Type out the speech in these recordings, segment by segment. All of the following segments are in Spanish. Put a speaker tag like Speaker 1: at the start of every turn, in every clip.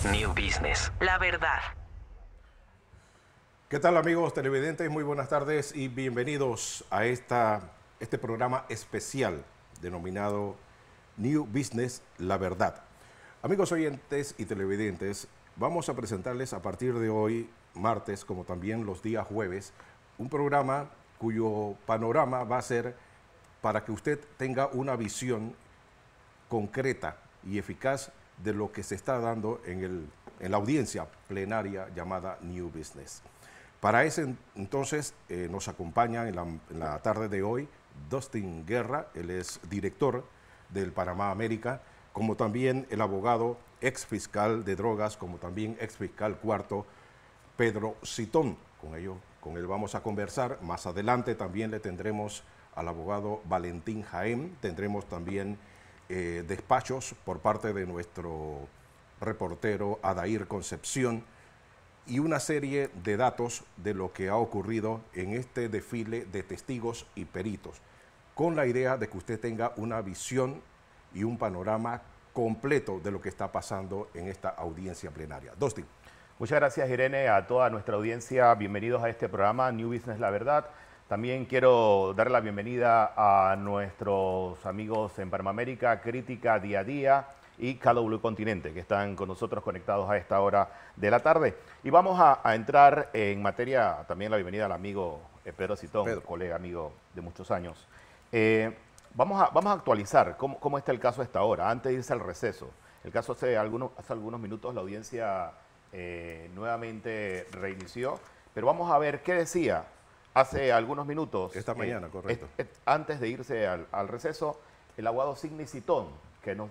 Speaker 1: New Business. La verdad.
Speaker 2: ¿Qué tal, amigos televidentes? Muy buenas tardes y bienvenidos a este programa especial denominado New Business, la verdad. Amigos oyentes y televidentes, vamos a presentarles a partir de hoy, martes, como también los días jueves, un programa cuyo panorama va a ser para que usted tenga una visión concreta y eficaz de lo que se está dando en la audiencia plenaria llamada New Business. Para ese entonces nos acompaña en la tarde de hoy Dustin Guerra, él es director del Panamá América, como también el abogado ex fiscal de drogas, como también ex fiscal cuarto, Pedro Citón. Con él vamos a conversar. Más adelante también le tendremos al abogado Valentín Jaén, tendremos también despachos por parte de nuestro reportero Adair Concepción y una serie de datos de lo que ha ocurrido en este desfile de testigos y peritos, con la idea de que usted tenga una visión y un panorama completo de lo que está pasando en esta audiencia plenaria. Dustin.
Speaker 3: Muchas gracias, Irene, a toda nuestra audiencia. Bienvenidos a este programa New Business, la verdad. También quiero darle la bienvenida a nuestros amigos en Panamá América, Crítica Día a Día y KW Continente, que están con nosotros conectados a esta hora de la tarde. Y vamos a entrar en materia, también la bienvenida al amigo Pedro Citón, colega, amigo de muchos años. Vamos a actualizar cómo está el caso a esta hora, antes de irse al receso. El caso hace algunos minutos la audiencia nuevamente reinició, pero vamos a ver qué decía hace algunos minutos.
Speaker 2: Esta mañana, correcto.
Speaker 3: Antes de irse al receso, el abogado Sidney Citón, que nos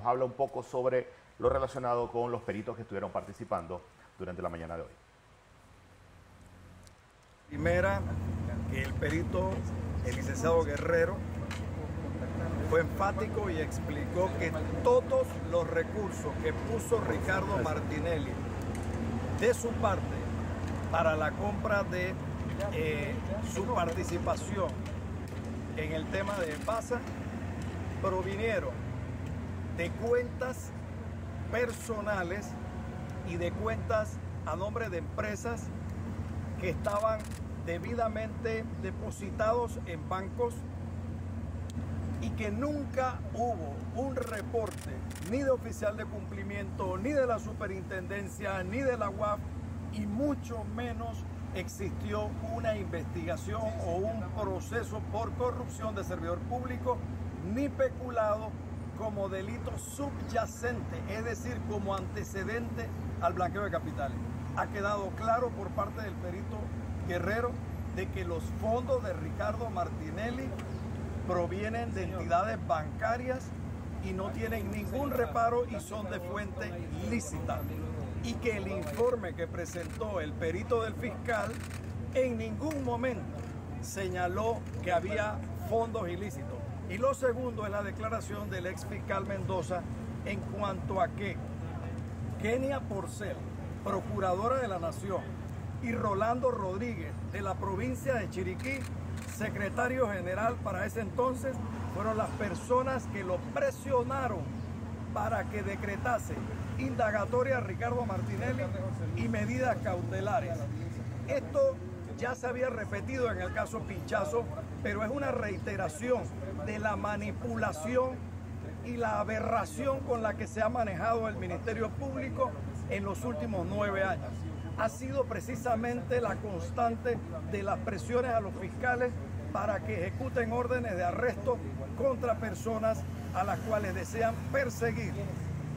Speaker 3: habla un poco sobre lo relacionado con los peritos que estuvieron participando durante la mañana de hoy.
Speaker 4: Primera, que el perito, el licenciado Guerrero, fue enfático y explicó que todos los recursos que puso Ricardo Martinelli de su parte para la compra de su participación en el tema de PASA provinieron de cuentas personales y de cuentas a nombre de empresas que estaban debidamente depositados en bancos y que nunca hubo un reporte ni de oficial de cumplimiento, ni de la superintendencia, ni de la UAF, y mucho menos existió una investigación o un proceso por corrupción de servidor público, ni peculado como delito subyacente, es decir, como antecedente al blanqueo de capitales. Ha quedado claro por parte del perito Guerrero de que los fondos de Ricardo Martinelli provienen de entidades bancarias y no tienen ningún reparo y son de fuente lícita. Y que el informe que presentó el perito del fiscal en ningún momento señaló que había fondos ilícitos. Y lo segundo es la declaración del ex fiscal Mendoza en cuanto a que Kenia Porcel, procuradora de la Nación, y Rolando Rodríguez, de la provincia de Chiriquí, secretario general para ese entonces, fueron las personas que lo presionaron para que decretase indagatoria a Ricardo Martinelli y medidas cautelares. Esto ya se había repetido en el caso Pinchazo, pero es una reiteración de la manipulación y la aberración con la que se ha manejado el Ministerio Público en los últimos 9 años. Ha sido precisamente la constante de las presiones a los fiscales para que ejecuten órdenes de arresto contra personas a las cuales desean perseguir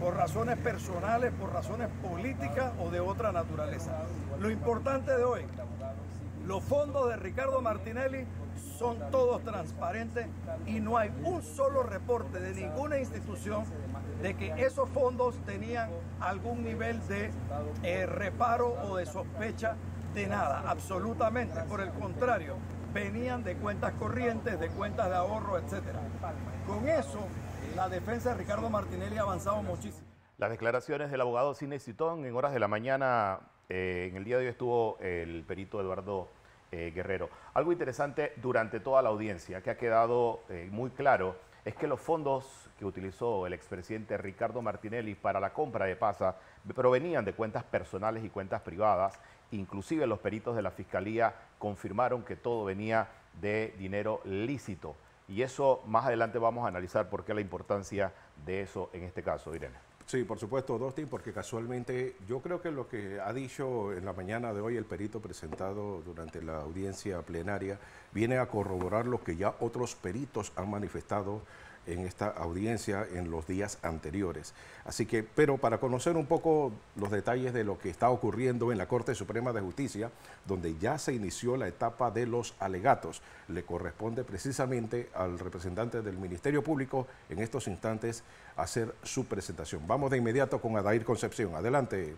Speaker 4: por razones personales, por razones políticas o de otra naturaleza. Lo importante de hoy, los fondos de Ricardo Martinelli son todos transparentes y no hay un solo reporte de ninguna institución de que esos fondos tenían algún nivel de reparo o de sospecha de nada, absolutamente. Por el contrario, venían de cuentas corrientes, de cuentas de ahorro, etcétera. Con eso, la defensa de Ricardo Martinelli ha avanzado muchísimo.
Speaker 3: Las declaraciones del abogado Sidney Citón en horas de la mañana, en el día de hoy estuvo el perito Eduardo Guerrero. Algo interesante durante toda la audiencia que ha quedado muy claro es que los fondos que utilizó el expresidente Ricardo Martinelli para la compra de Pasa provenían de cuentas personales y cuentas privadas. Inclusive los peritos de la Fiscalía confirmaron que todo venía de dinero lícito. Y eso más adelante vamos a analizar por qué la importancia de eso en este caso, Irene.
Speaker 2: Sí, por supuesto, Dustin, porque casualmente yo creo que lo que ha dicho en la mañana de hoy el perito presentado durante la audiencia plenaria viene a corroborar lo que ya otros peritos han manifestado en esta audiencia en los días anteriores. Así que, pero para conocer un poco los detalles de lo que está ocurriendo en la Corte Suprema de Justicia, donde ya se inició la etapa de los alegatos, le corresponde precisamente al representante del Ministerio Público en estos instantes hacer su presentación. Vamos de inmediato con Adair Concepción. Adelante.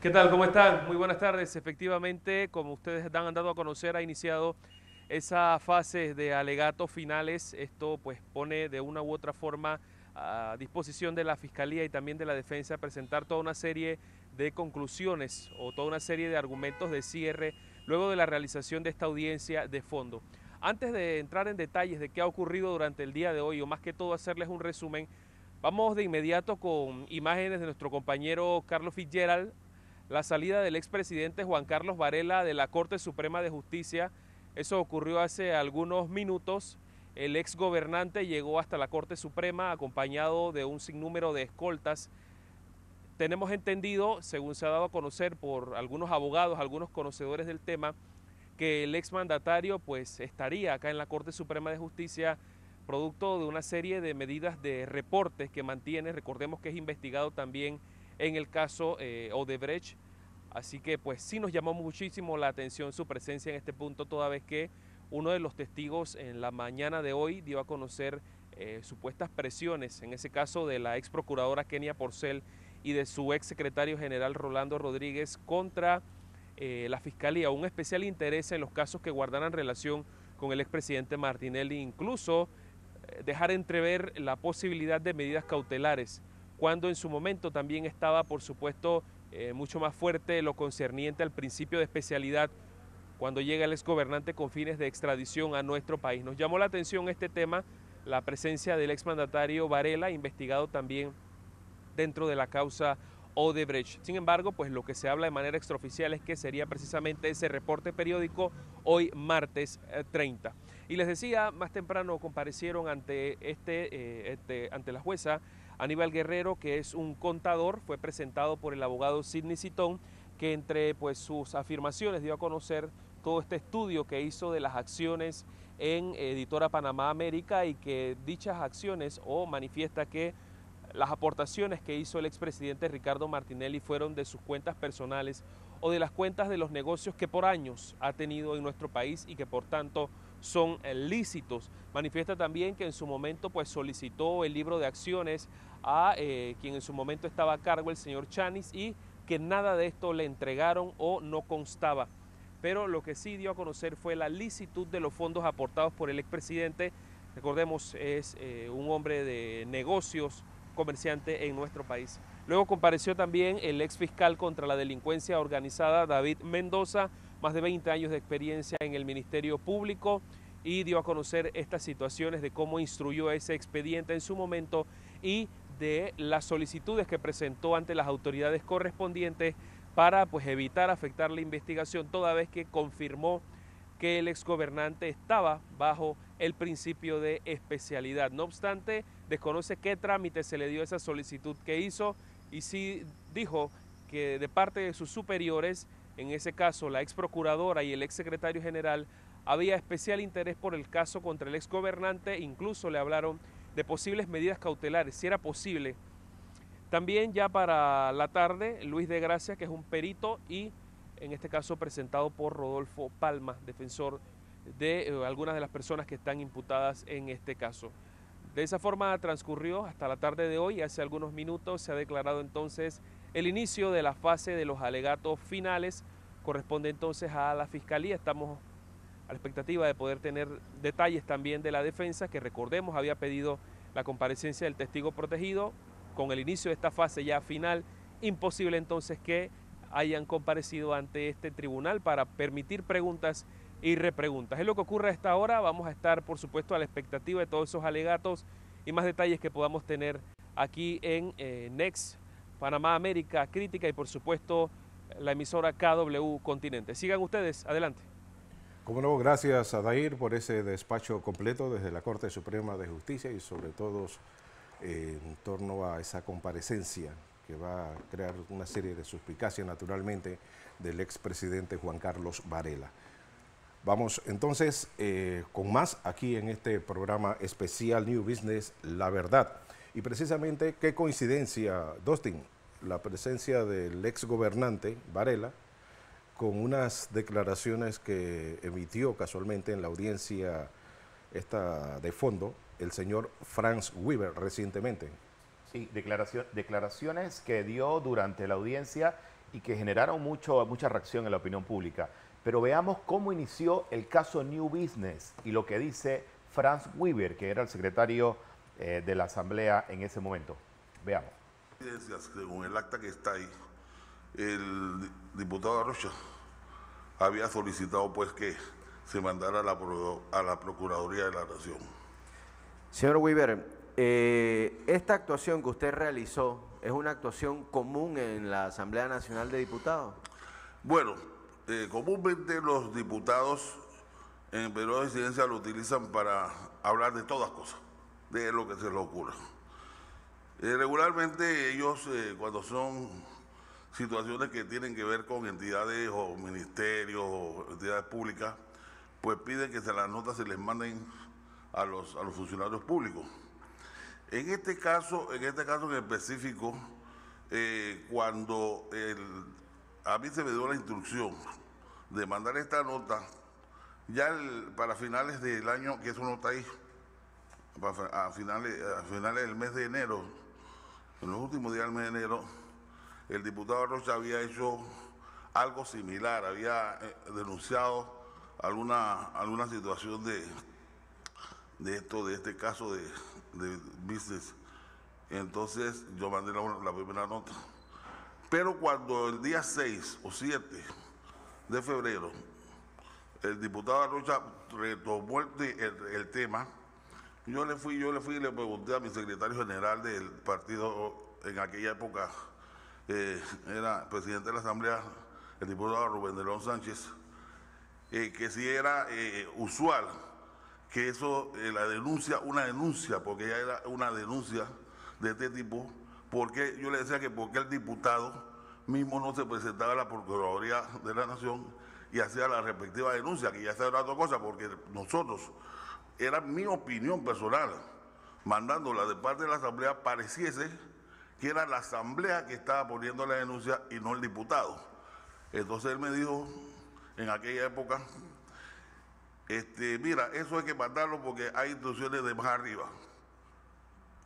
Speaker 5: ¿Qué tal? ¿Cómo están? Muy buenas tardes. Efectivamente, como ustedes han dado a conocer, ha iniciado esa fase de alegatos finales. Esto pues pone de una u otra forma a disposición de la Fiscalía y también de la Defensa presentar toda una serie de conclusiones o toda una serie de argumentos de cierre luego de la realización de esta audiencia de fondo. Antes de entrar en detalles de qué ha ocurrido durante el día de hoy, o más que todo hacerles un resumen, vamos de inmediato con imágenes de nuestro compañero Carlos Fitzgerald, la salida del expresidente Juan Carlos Varela de la Corte Suprema de Justicia. Eso ocurrió hace algunos minutos. El exgobernante llegó hasta la Corte Suprema acompañado de un sinnúmero de escoltas. Tenemos entendido, según se ha dado a conocer por algunos abogados, algunos conocedores del tema, que el exmandatario pues estaría acá en la Corte Suprema de Justicia producto de una serie de medidas de reportes que mantiene. Recordemos que es investigado también en el caso Odebrecht. Así que pues sí nos llamó muchísimo la atención su presencia en este punto, toda vez que uno de los testigos en la mañana de hoy dio a conocer supuestas presiones, en ese caso de la ex procuradora Kenia Porcel y de su ex secretario general Rolando Rodríguez contra la Fiscalía, un especial interés en los casos que guardaran relación con el expresidente Martinelli, incluso dejar entrever la posibilidad de medidas cautelares, cuando en su momento también estaba, por supuesto, mucho más fuerte lo concerniente al principio de especialidad cuando llega el exgobernante con fines de extradición a nuestro país. Nos llamó la atención este tema, la presencia del exmandatario Varela, investigado también dentro de la causa Odebrecht. Sin embargo, pues lo que se habla de manera extraoficial es que sería precisamente ese reporte periódico hoy martes 30. Y les decía, más temprano comparecieron ante ante la jueza Aníbal Guerrero, que es un contador. Fue presentado por el abogado Sidney Citón, que entre pues sus afirmaciones dio a conocer todo este estudio que hizo de las acciones en Editora Panamá América, y que dichas acciones manifiesta que las aportaciones que hizo el expresidente Ricardo Martinelli fueron de sus cuentas personales o de las cuentas de los negocios que por años ha tenido en nuestro país y que por tanto son lícitos. Manifiesta también que en su momento pues solicitó el libro de acciones a quien en su momento estaba a cargo, el señor Chanis, y que nada de esto le entregaron o no constaba. Pero lo que sí dio a conocer fue la licitud de los fondos aportados por el expresidente. Recordemos, es un hombre de negocios, comerciante en nuestro país. Luego compareció también el ex fiscal contra la delincuencia organizada, David Mendoza, más de 20 años de experiencia en el Ministerio Público, y dio a conocer estas situaciones de cómo instruyó ese expediente en su momento y de las solicitudes que presentó ante las autoridades correspondientes para pues evitar afectar la investigación, toda vez que confirmó que el exgobernante estaba bajo el principio de especialidad. No obstante, desconoce qué trámite se le dio a esa solicitud que hizo, y sí dijo que de parte de sus superiores, en ese caso la ex procuradora y el ex secretario general, había especial interés por el caso contra el exgobernante. Incluso le hablaron de posibles medidas cautelares, si era posible. También ya para la tarde, Luis de Gracia, que es un perito y en este caso presentado por Rodolfo Palma, defensor de algunas de las personas que están imputadas en este caso. De esa forma transcurrió hasta la tarde de hoy. Hace algunos minutos se ha declarado entonces el inicio de la fase de los alegatos finales. Corresponde entonces a la Fiscalía. Estamos a la expectativa de poder tener detalles también de la defensa, que recordemos había pedido la comparecencia del testigo protegido. Con el inicio de esta fase ya final, imposible entonces que hayan comparecido ante este tribunal para permitir preguntas y repreguntas. Es lo que ocurre a esta hora. Vamos a estar, por supuesto, a la expectativa de todos esos alegatos y más detalles que podamos tener aquí en Next, Panamá América Crítica y, por supuesto, la emisora KW Continente. Sigan ustedes, adelante.
Speaker 2: Como no, gracias a Dair por ese despacho completo desde la Corte Suprema de Justicia y sobre todo en torno a esa comparecencia que va a crear una serie de suspicacias naturalmente del expresidente Juan Carlos Varela. Vamos entonces con más aquí en este programa especial New Business, La Verdad. Y precisamente, qué coincidencia, Dustin, la presencia del ex gobernante Varela con unas declaraciones que emitió casualmente en la audiencia esta de fondo el señor Franz Weber recientemente.
Speaker 3: Sí, declaraciones que dio durante la audiencia y que generaron mucha reacción en la opinión pública. Pero veamos cómo inició el caso New Business y lo que dice Franz Weber, que era el secretario de la Asamblea en ese momento. Veamos.
Speaker 6: Según el acta que está ahí, el diputado Arrocha había solicitado pues que se mandara a la Procuraduría de la Nación.
Speaker 7: Señor Weber, esta actuación que usted realizó es una actuación común en la Asamblea Nacional de Diputados.
Speaker 6: Bueno, comúnmente los diputados en el periodo de incidencia lo utilizan para hablar de todas cosas, de lo que se les ocurra. Regularmente ellos, cuando son situaciones que tienen que ver con entidades o ministerios o entidades públicas, pues piden que las notas se les manden a los funcionarios públicos. En este caso en específico, cuando a mí se me dio la instrucción de mandar esta nota, ya para finales del año, que eso no está ahí, a finales del mes de enero, en los últimos días del mes de enero, el diputado Rocha había hecho algo similar, había denunciado alguna situación de este caso de business. Entonces yo mandé la primera nota. Pero cuando el día 6 o 7 de febrero el diputado Rocha retomó el tema, yo le fui y le pregunté a mi secretario general del partido en aquella época, era presidente de la Asamblea, el diputado Rubén de León Sánchez, que si era usual que eso, una denuncia, porque ya era una denuncia de este tipo, porque yo le decía que porque el diputado mismo no se presentaba a la Procuraduría de la Nación y hacía la respectiva denuncia, que ya era otra cosa, porque nosotros, era mi opinión personal, mandándola de parte de la Asamblea, pareciese que era la Asamblea que estaba poniendo la denuncia y no el diputado. Entonces él me dijo, en aquella época, mira, eso hay que mandarlo porque hay instrucciones de más arriba.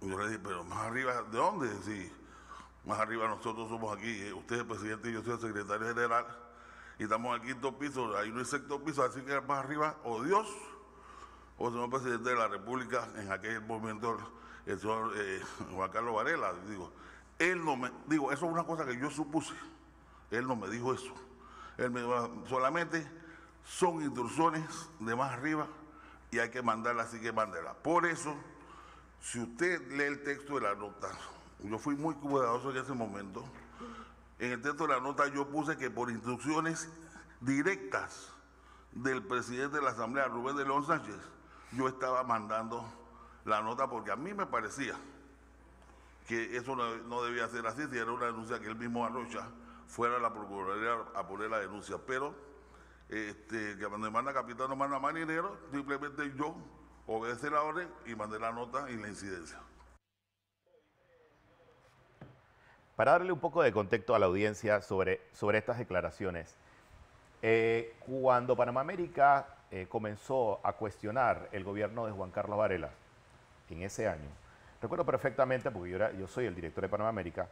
Speaker 6: Y yo le dije, pero más arriba, ¿de dónde? Sí, más arriba nosotros somos aquí, usted es el presidente y yo soy el secretario general, y estamos al quinto piso, hay un sexto piso, así que más arriba, o Dios, o el señor presidente de la República, en aquel momento, el señor Juan Carlos Varela. Él no me, eso es una cosa que yo supuse, él no me dijo eso, él me dijo, solamente son instrucciones de más arriba y hay que mandarla, así que mándela. Por eso, si usted lee el texto de la nota, yo fui muy cuidadoso en ese momento, en el texto de la nota yo puse que por instrucciones directas del presidente de la Asamblea, Rubén de León Sánchez, yo estaba mandando la nota porque a mí me parecía que eso no debía ser así, si era una denuncia que él mismo Arrocha fuera a la Procuraduría a poner la denuncia, pero que cuando manda capitán no manda marinero, simplemente yo obedece la orden y mandé la nota y la incidencia.
Speaker 3: Para darle un poco de contexto a la audiencia sobre estas declaraciones, cuando Panamá América comenzó a cuestionar el gobierno de Juan Carlos Varela en ese año, recuerdo perfectamente, porque yo soy el director de Panamá América,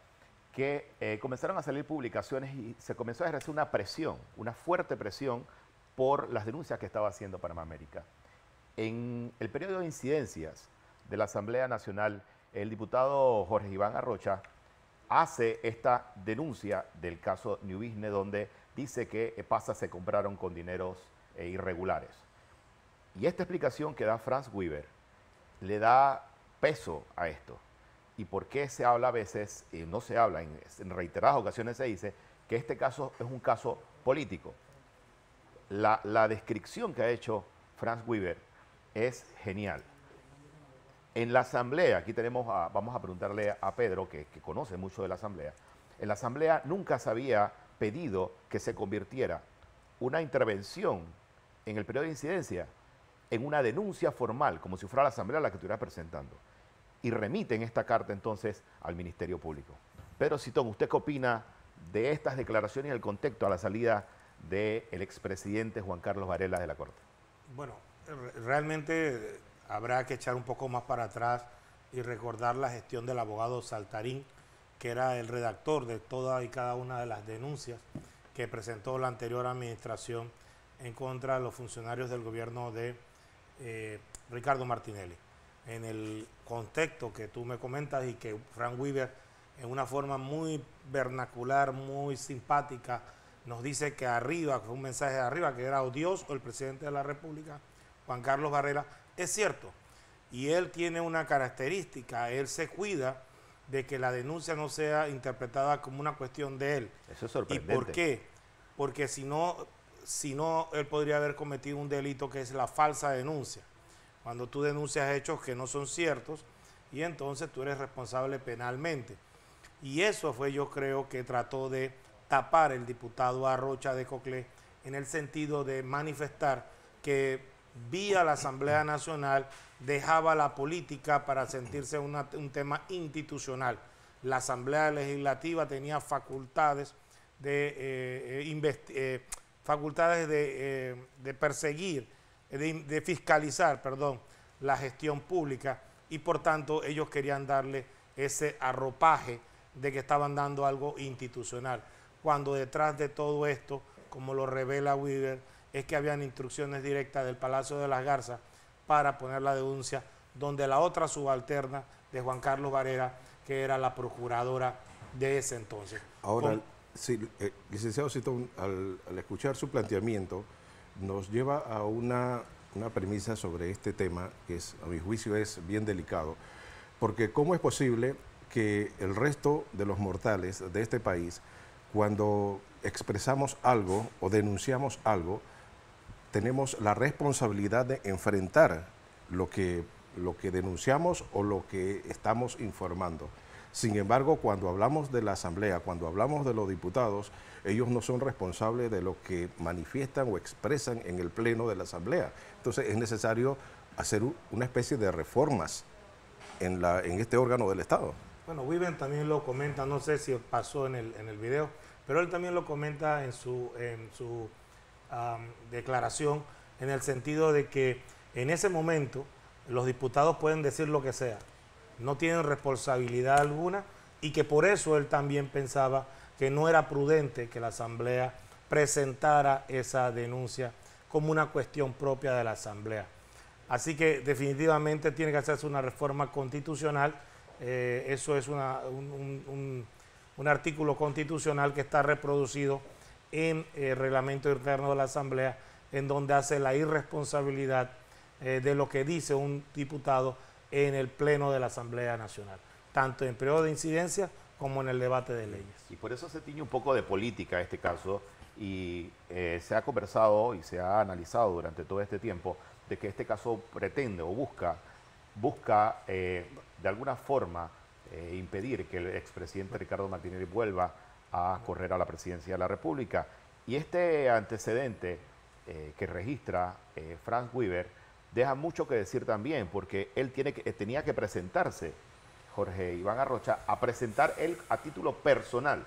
Speaker 3: que comenzaron a salir publicaciones y se comenzó a ejercer una presión, una fuerte presión por las denuncias que estaba haciendo Panamá América. En el periodo de incidencias de la Asamblea Nacional, el diputado Jorge Iván Arrocha hace esta denuncia del caso New Business, donde dice que PASA se compraron con dineros irregulares. Y esta explicación que da Franz Weber le da peso a esto. ¿Y por qué se habla a veces, y no se habla, en reiteradas ocasiones se dice que este caso es un caso político? La descripción que ha hecho Franz Weber es genial. En la asamblea, aquí vamos a preguntarle a Pedro, que conoce mucho de la asamblea, en la asamblea nunca se había pedido que se convirtiera una intervención en el periodo de incidencia en una denuncia formal, como si fuera la asamblea la que estuviera presentando. Y remiten esta carta entonces al Ministerio Público. Pedro Citón, ¿usted qué opina de estas declaraciones y el contexto a la salida del expresidente Juan Carlos Varela de la Corte?
Speaker 8: Bueno, realmente habrá que echar un poco más para atrás y recordar la gestión del abogado Saltarín, que era el redactor de todas y cada una de las denuncias que presentó la anterior administración en contra de los funcionarios del gobierno de Ricardo Martinelli. En el contexto que tú me comentas y que Frank Weber, en una forma muy vernacular, muy simpática, nos dice que arriba, que fue un mensaje de arriba, que era o Dios o el presidente de la República, Juan Carlos Varela, es cierto. Y él tiene una característica, él se cuida de que la denuncia no sea interpretada como una cuestión de él.
Speaker 3: Eso es sorprendente.
Speaker 8: ¿Y por qué? Porque si no, él podría haber cometido un delito que es la falsa denuncia. Cuando tú denuncias hechos que no son ciertos y entonces tú eres responsable penalmente. Y eso fue, yo creo, que trató de tapar el diputado Arrocha de Coclé en el sentido de manifestar que vía la Asamblea Nacional dejaba la política para sentirse un tema institucional. La Asamblea Legislativa tenía facultades de perseguir, de fiscalizar, perdón, la gestión pública y por tanto ellos querían darle ese arropaje de que estaban dando algo institucional, cuando detrás de todo esto, como lo revela Weber, es que habían instrucciones directas del Palacio de las Garzas para poner la denuncia, donde la otra subalterna de Juan Carlos Varela, que era la procuradora de ese entonces.
Speaker 2: Ahora, sí, licenciado Citón, al escuchar su planteamiento, nos lleva a una premisa sobre este tema que a mi juicio es bien delicado, porque ¿cómo es posible que el resto de los mortales de este país, cuando expresamos algo o denunciamos algo, tenemos la responsabilidad de enfrentar lo que denunciamos o lo que estamos informando? Sin embargo, cuando hablamos de la Asamblea, cuando hablamos de los diputados, ellos no son responsables de lo que manifiestan o expresan en el Pleno de la Asamblea. Entonces es necesario hacer una especie de reformas en este órgano del Estado.
Speaker 8: Bueno, Weber también lo comenta, no sé si pasó en el video, pero él también lo comenta en su declaración, en el sentido de que en ese momento los diputados pueden decir lo que sea, no tienen responsabilidad alguna y que por eso él también pensaba que no era prudente que la Asamblea presentara esa denuncia como una cuestión propia de la Asamblea. Así que definitivamente tiene que hacerse una reforma constitucional. Eso es un artículo constitucional que está reproducido en el reglamento interno de la Asamblea, en donde hace la irresponsabilidad de lo que dice un diputado en el Pleno de la Asamblea Nacional, tanto en periodo de incidencia como en el debate de leyes.
Speaker 3: Y por eso se tiñe un poco de política este caso y se ha conversado y se ha analizado durante todo este tiempo de que este caso pretende o busca de alguna forma impedir que el expresidente Ricardo Martinelli vuelva a correr a la presidencia de la República. Y este antecedente que registra Franz Weber deja mucho que decir también, porque él tenía que presentarse, Jorge Iván Arrocha, a presentar él a título personal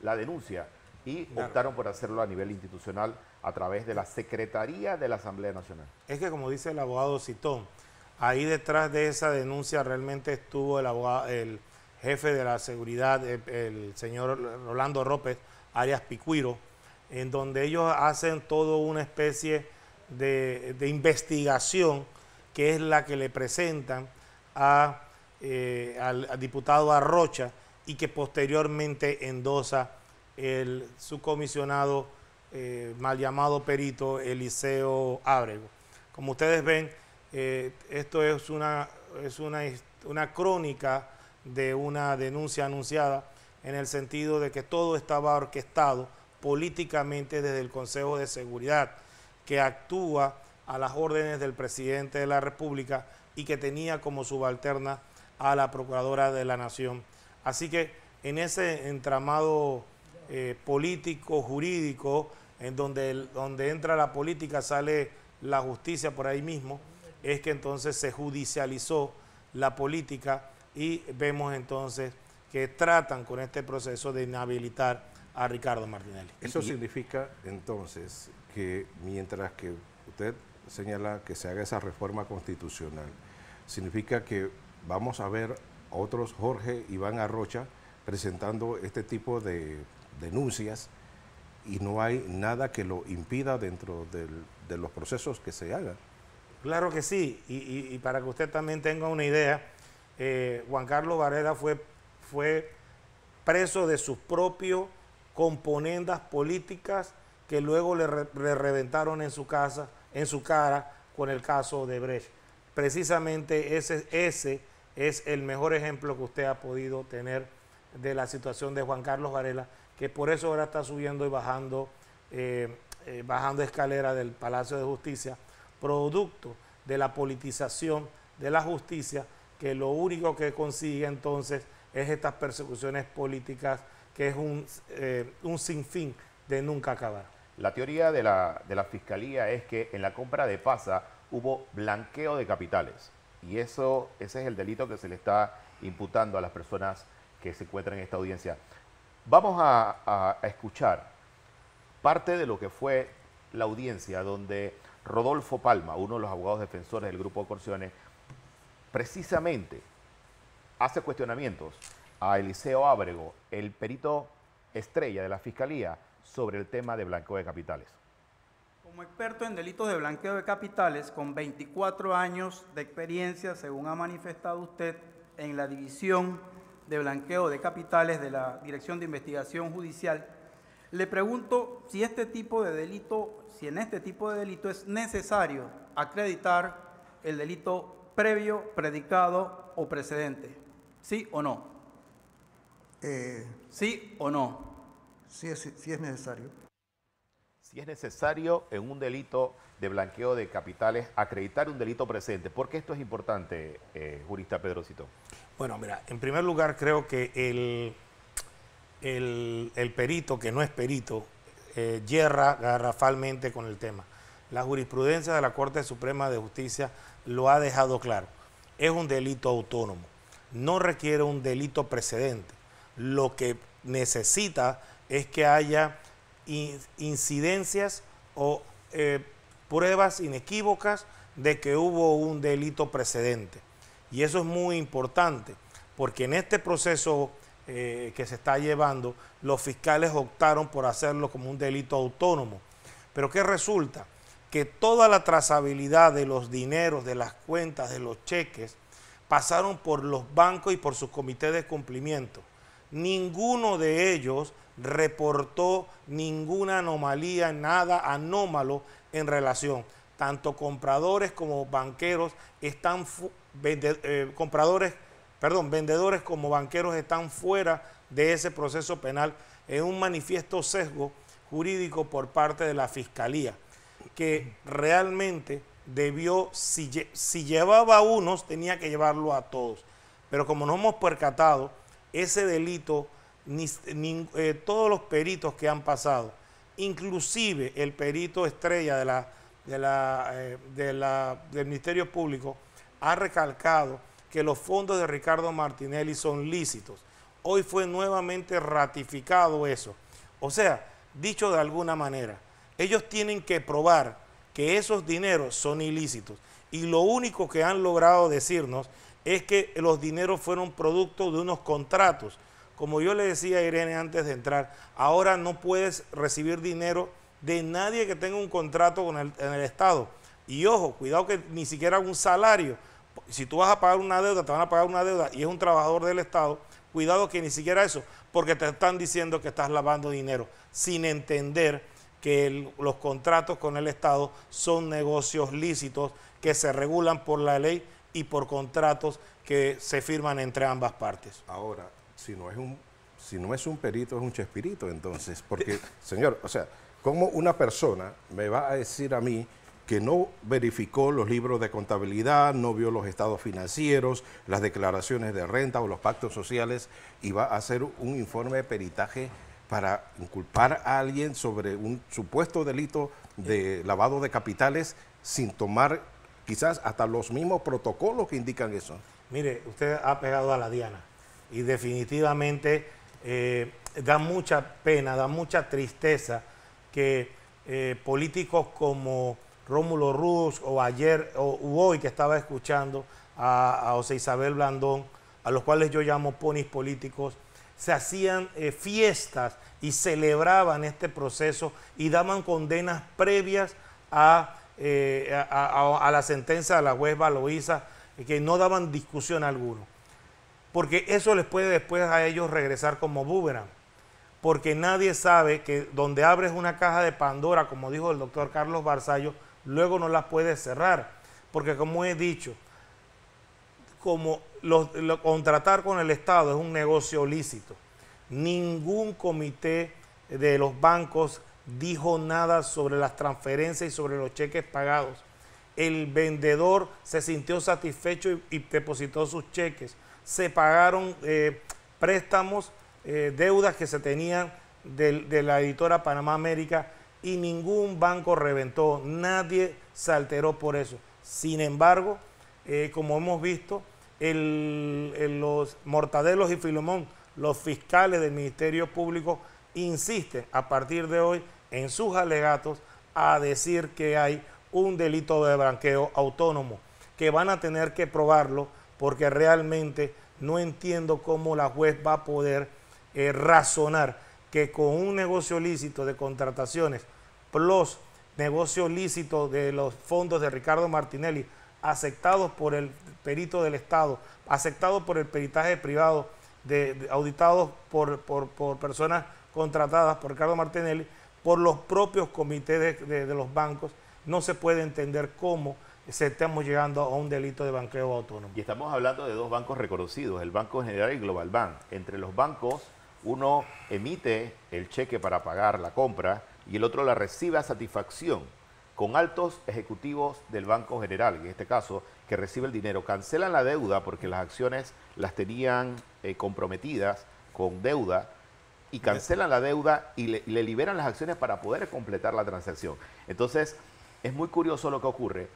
Speaker 3: la denuncia y optaron por hacerlo a nivel institucional a través de la Secretaría de la Asamblea Nacional.
Speaker 8: Es que, como dice el abogado Citón, ahí detrás de esa denuncia realmente estuvo el jefe de la seguridad, el señor Rolando López Arias Picuiro, en donde ellos hacen toda una especie de investigación que es la que le presentan al diputado Arrocha y que posteriormente endosa el subcomisionado mal llamado perito Eliseo Ábrego. Como ustedes ven, esto es una crónica de una denuncia anunciada en el sentido de que todo estaba orquestado políticamente desde el Consejo de Seguridad, que actúa a las órdenes del presidente de la República y que tenía como subalterna a la Procuradora de la Nación. Así que en ese entramado político, jurídico, en donde entra la política, sale la justicia por ahí mismo, es que entonces se judicializó la política y vemos entonces que tratan con este proceso de inhabilitar a Ricardo Martinelli.
Speaker 2: Eso significa entonces que mientras que usted señala que se haga esa reforma constitucional, significa que vamos a ver a otros Jorge Iván Arrocha presentando este tipo de denuncias y no hay nada que lo impida dentro de los procesos que se hagan.
Speaker 8: Claro que sí, y para que usted también tenga una idea, Juan Carlos Varela fue preso de sus propios componendas políticas que luego le reventaron en su cara con el caso de Brecht. Precisamente ese es el mejor ejemplo que usted ha podido tener de la situación de Juan Carlos Varela, que por eso ahora está subiendo y bajando escalera del Palacio de Justicia, producto de la politización de la justicia, que lo único que consigue entonces es estas persecuciones políticas, que es un sinfín de nunca acabar.
Speaker 3: La teoría de la Fiscalía es que en la compra de PASA hubo blanqueo de capitales y ese es el delito que se le está imputando a las personas que se encuentran en esta audiencia. Vamos a escuchar parte de lo que fue la audiencia donde Rodolfo Palma, uno de los abogados defensores del Grupo Corciones, precisamente hace cuestionamientos a Eliseo Ábrego, el perito estrella de la Fiscalía, sobre el tema de blanqueo de capitales.
Speaker 9: Como experto en delitos de blanqueo de capitales, con 24 años de experiencia, según ha manifestado usted, en la división de blanqueo de capitales de la Dirección de Investigación Judicial, le pregunto si en este tipo de delito es necesario acreditar el delito previo, predicado o precedente. ¿Sí o no? ¿Sí o no?
Speaker 10: Sí es necesario.
Speaker 3: Si es necesario en un delito de blanqueo de capitales acreditar un delito precedente. ¿Por qué esto es importante, jurista Pedrocito?
Speaker 8: Bueno, mira, en primer lugar creo que el perito, que no es perito, yerra garrafalmente con el tema. La jurisprudencia de la Corte Suprema de Justicia lo ha dejado claro. Es un delito autónomo, no requiere un delito precedente. Lo que necesita es que haya incidencias o pruebas inequívocas de que hubo un delito precedente. Y eso es muy importante, porque en este proceso que se está llevando, los fiscales optaron por hacerlo como un delito autónomo. Pero ¿qué resulta? Que toda la trazabilidad de los dineros, de las cuentas, de los cheques, pasaron por los bancos y por sus comités de cumplimiento. Ninguno de ellos reportó ninguna anomalía, nada anómalo en relación. Tanto compradores como banqueros están, vendedores como banqueros están fuera de ese proceso penal, en un manifiesto sesgo jurídico por parte de la Fiscalía, que realmente debió, si llevaba a unos, tenía que llevarlo a todos. Pero como nos hemos percatado, ese delito, todos los peritos que han pasado, inclusive el perito estrella del Ministerio Público, ha recalcado que los fondos de Ricardo Martinelli son lícitos. Hoy fue nuevamente ratificado eso. O sea, dicho de alguna manera, ellos tienen que probar que esos dineros son ilícitos. Y lo único que han logrado decirnos es que los dineros fueron producto de unos contratos. Como yo le decía a Irene antes de entrar, ahora no puedes recibir dinero de nadie que tenga un contrato en el Estado. Y ojo, cuidado que ni siquiera un salario. Si tú vas a pagar una deuda, te van a pagar una deuda y es un trabajador del Estado, cuidado que ni siquiera eso, porque te están diciendo que estás lavando dinero, sin entender que los contratos con el Estado son negocios lícitos que se regulan por la ley y por contratos que se firman entre ambas partes.
Speaker 2: Ahora, si no es un perito, es un chespirito, entonces, porque, señor, o sea, ¿cómo una persona me va a decir a mí que no verificó los libros de contabilidad, no vio los estados financieros, las declaraciones de renta o los pactos sociales y va a hacer un informe de peritaje para inculpar a alguien sobre un supuesto delito de lavado de capitales sin tomar quizás hasta los mismos protocolos que indican eso?
Speaker 8: Mire, usted ha pegado a la diana y definitivamente da mucha pena, da mucha tristeza que políticos como Rómulo Ruz o ayer o hoy que estaba escuchando a José Isabel Blandón, a los cuales yo llamo ponis políticos, se hacían fiestas y celebraban este proceso y daban condenas previas a la sentencia de la juez Valoisa, que no daban discusión alguna. Porque eso les puede después a ellos regresar como boomerang. Porque nadie sabe que donde abres una caja de Pandora, como dijo el doctor Carlos Barzallo, luego no las puedes cerrar. Porque como he dicho, como contratar con el Estado es un negocio lícito. Ningún comité de los bancos dijo nada sobre las transferencias y sobre los cheques pagados. El vendedor se sintió satisfecho y depositó sus cheques. Se pagaron préstamos, deudas que se tenían de la editora Panamá América y ningún banco reventó. Nadie se alteró por eso. Sin embargo, como hemos visto, los Mortadelos y Filemón, los fiscales del Ministerio Público, insisten a partir de hoy en sus alegatos a decir que hay un delito de blanqueo autónomo, que van a tener que probarlo porque realmente no entiendo cómo la juez va a poder razonar que con un negocio lícito de contrataciones plus negocio lícito de los fondos de Ricardo Martinelli aceptados por el perito del Estado, aceptados por el peritaje privado, auditados por personas contratadas por Ricardo Martinelli, por los propios comités de los bancos, no se puede entender cómo estamos llegando a un delito de blanqueo autónomo.
Speaker 3: Y estamos hablando de dos bancos reconocidos, el Banco General y Global Bank. Entre los bancos, uno emite el cheque para pagar la compra y el otro la recibe a satisfacción, con altos ejecutivos del Banco General, en este caso, que recibe el dinero. Cancelan la deuda porque las acciones las tenían comprometidas con deuda y cancelan la deuda y le liberan las acciones para poder completar la transacción. Entonces, es muy curioso lo que ocurre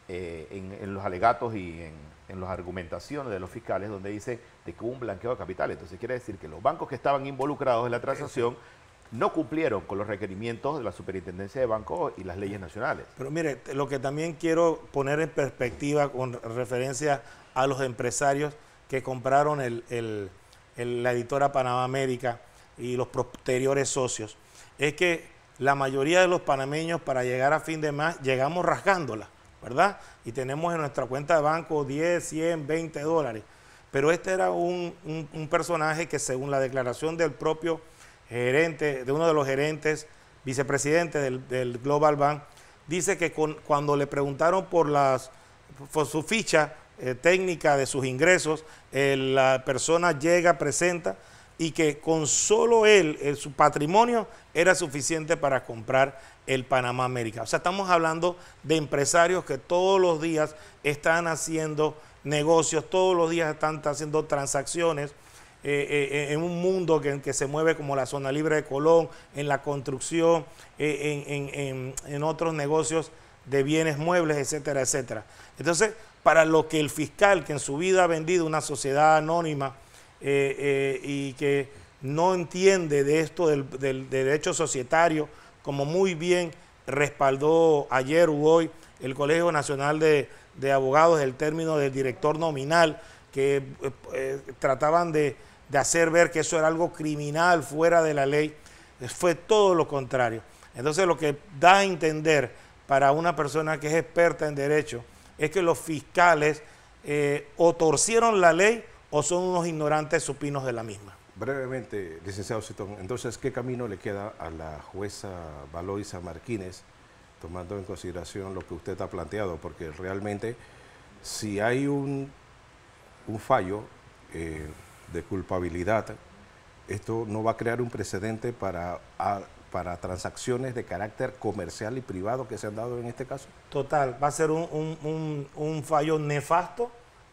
Speaker 3: en los alegatos y en las argumentaciones de los fiscales, donde dice de que hubo un blanqueo de capitales. Entonces, quiere decir que los bancos que estaban involucrados en la transacción no cumplieron con los requerimientos de la Superintendencia de Bancos y las leyes nacionales.
Speaker 8: Pero mire, lo que también quiero poner en perspectiva con referencia a los empresarios que compraron la editora Panamá América y los posteriores socios, es que la mayoría de los panameños para llegar a fin de mes llegamos rasgándola, ¿verdad? Y tenemos en nuestra cuenta de banco 10, 100, 20 dólares. Pero este era un personaje que según la declaración del propio gerente, de uno de los gerentes, vicepresidente del Global Bank, dice que cuando le preguntaron por su ficha técnica de sus ingresos, la persona llega, presenta, y que con solo su patrimonio era suficiente para comprar el Panamá América. O sea, estamos hablando de empresarios que todos los días están haciendo negocios, todos los días están haciendo transacciones en un mundo que se mueve como la zona libre de Colón, en la construcción, en otros negocios de bienes muebles, etcétera, etcétera. Entonces, para lo que el fiscal, que en su vida ha vendido una sociedad anónima, y que no entiende de esto del derecho societario, como muy bien respaldó ayer u hoy el Colegio Nacional de Abogados, el término del director nominal, que trataban de hacer ver que eso era algo criminal, fuera de la ley. Fue todo lo contrario. Entonces, lo que da a entender para una persona que es experta en derecho es que los fiscales o torcieron la ley o son unos ignorantes supinos de la misma.
Speaker 2: Brevemente, licenciado Citón, entonces, ¿qué camino le queda a la jueza Valoisa Martínez, tomando en consideración lo que usted ha planteado? Porque realmente, si hay un fallo de culpabilidad, esto no va a crear un precedente para transacciones de carácter comercial y privado que se han dado en este caso.
Speaker 8: Total, va a ser un fallo nefasto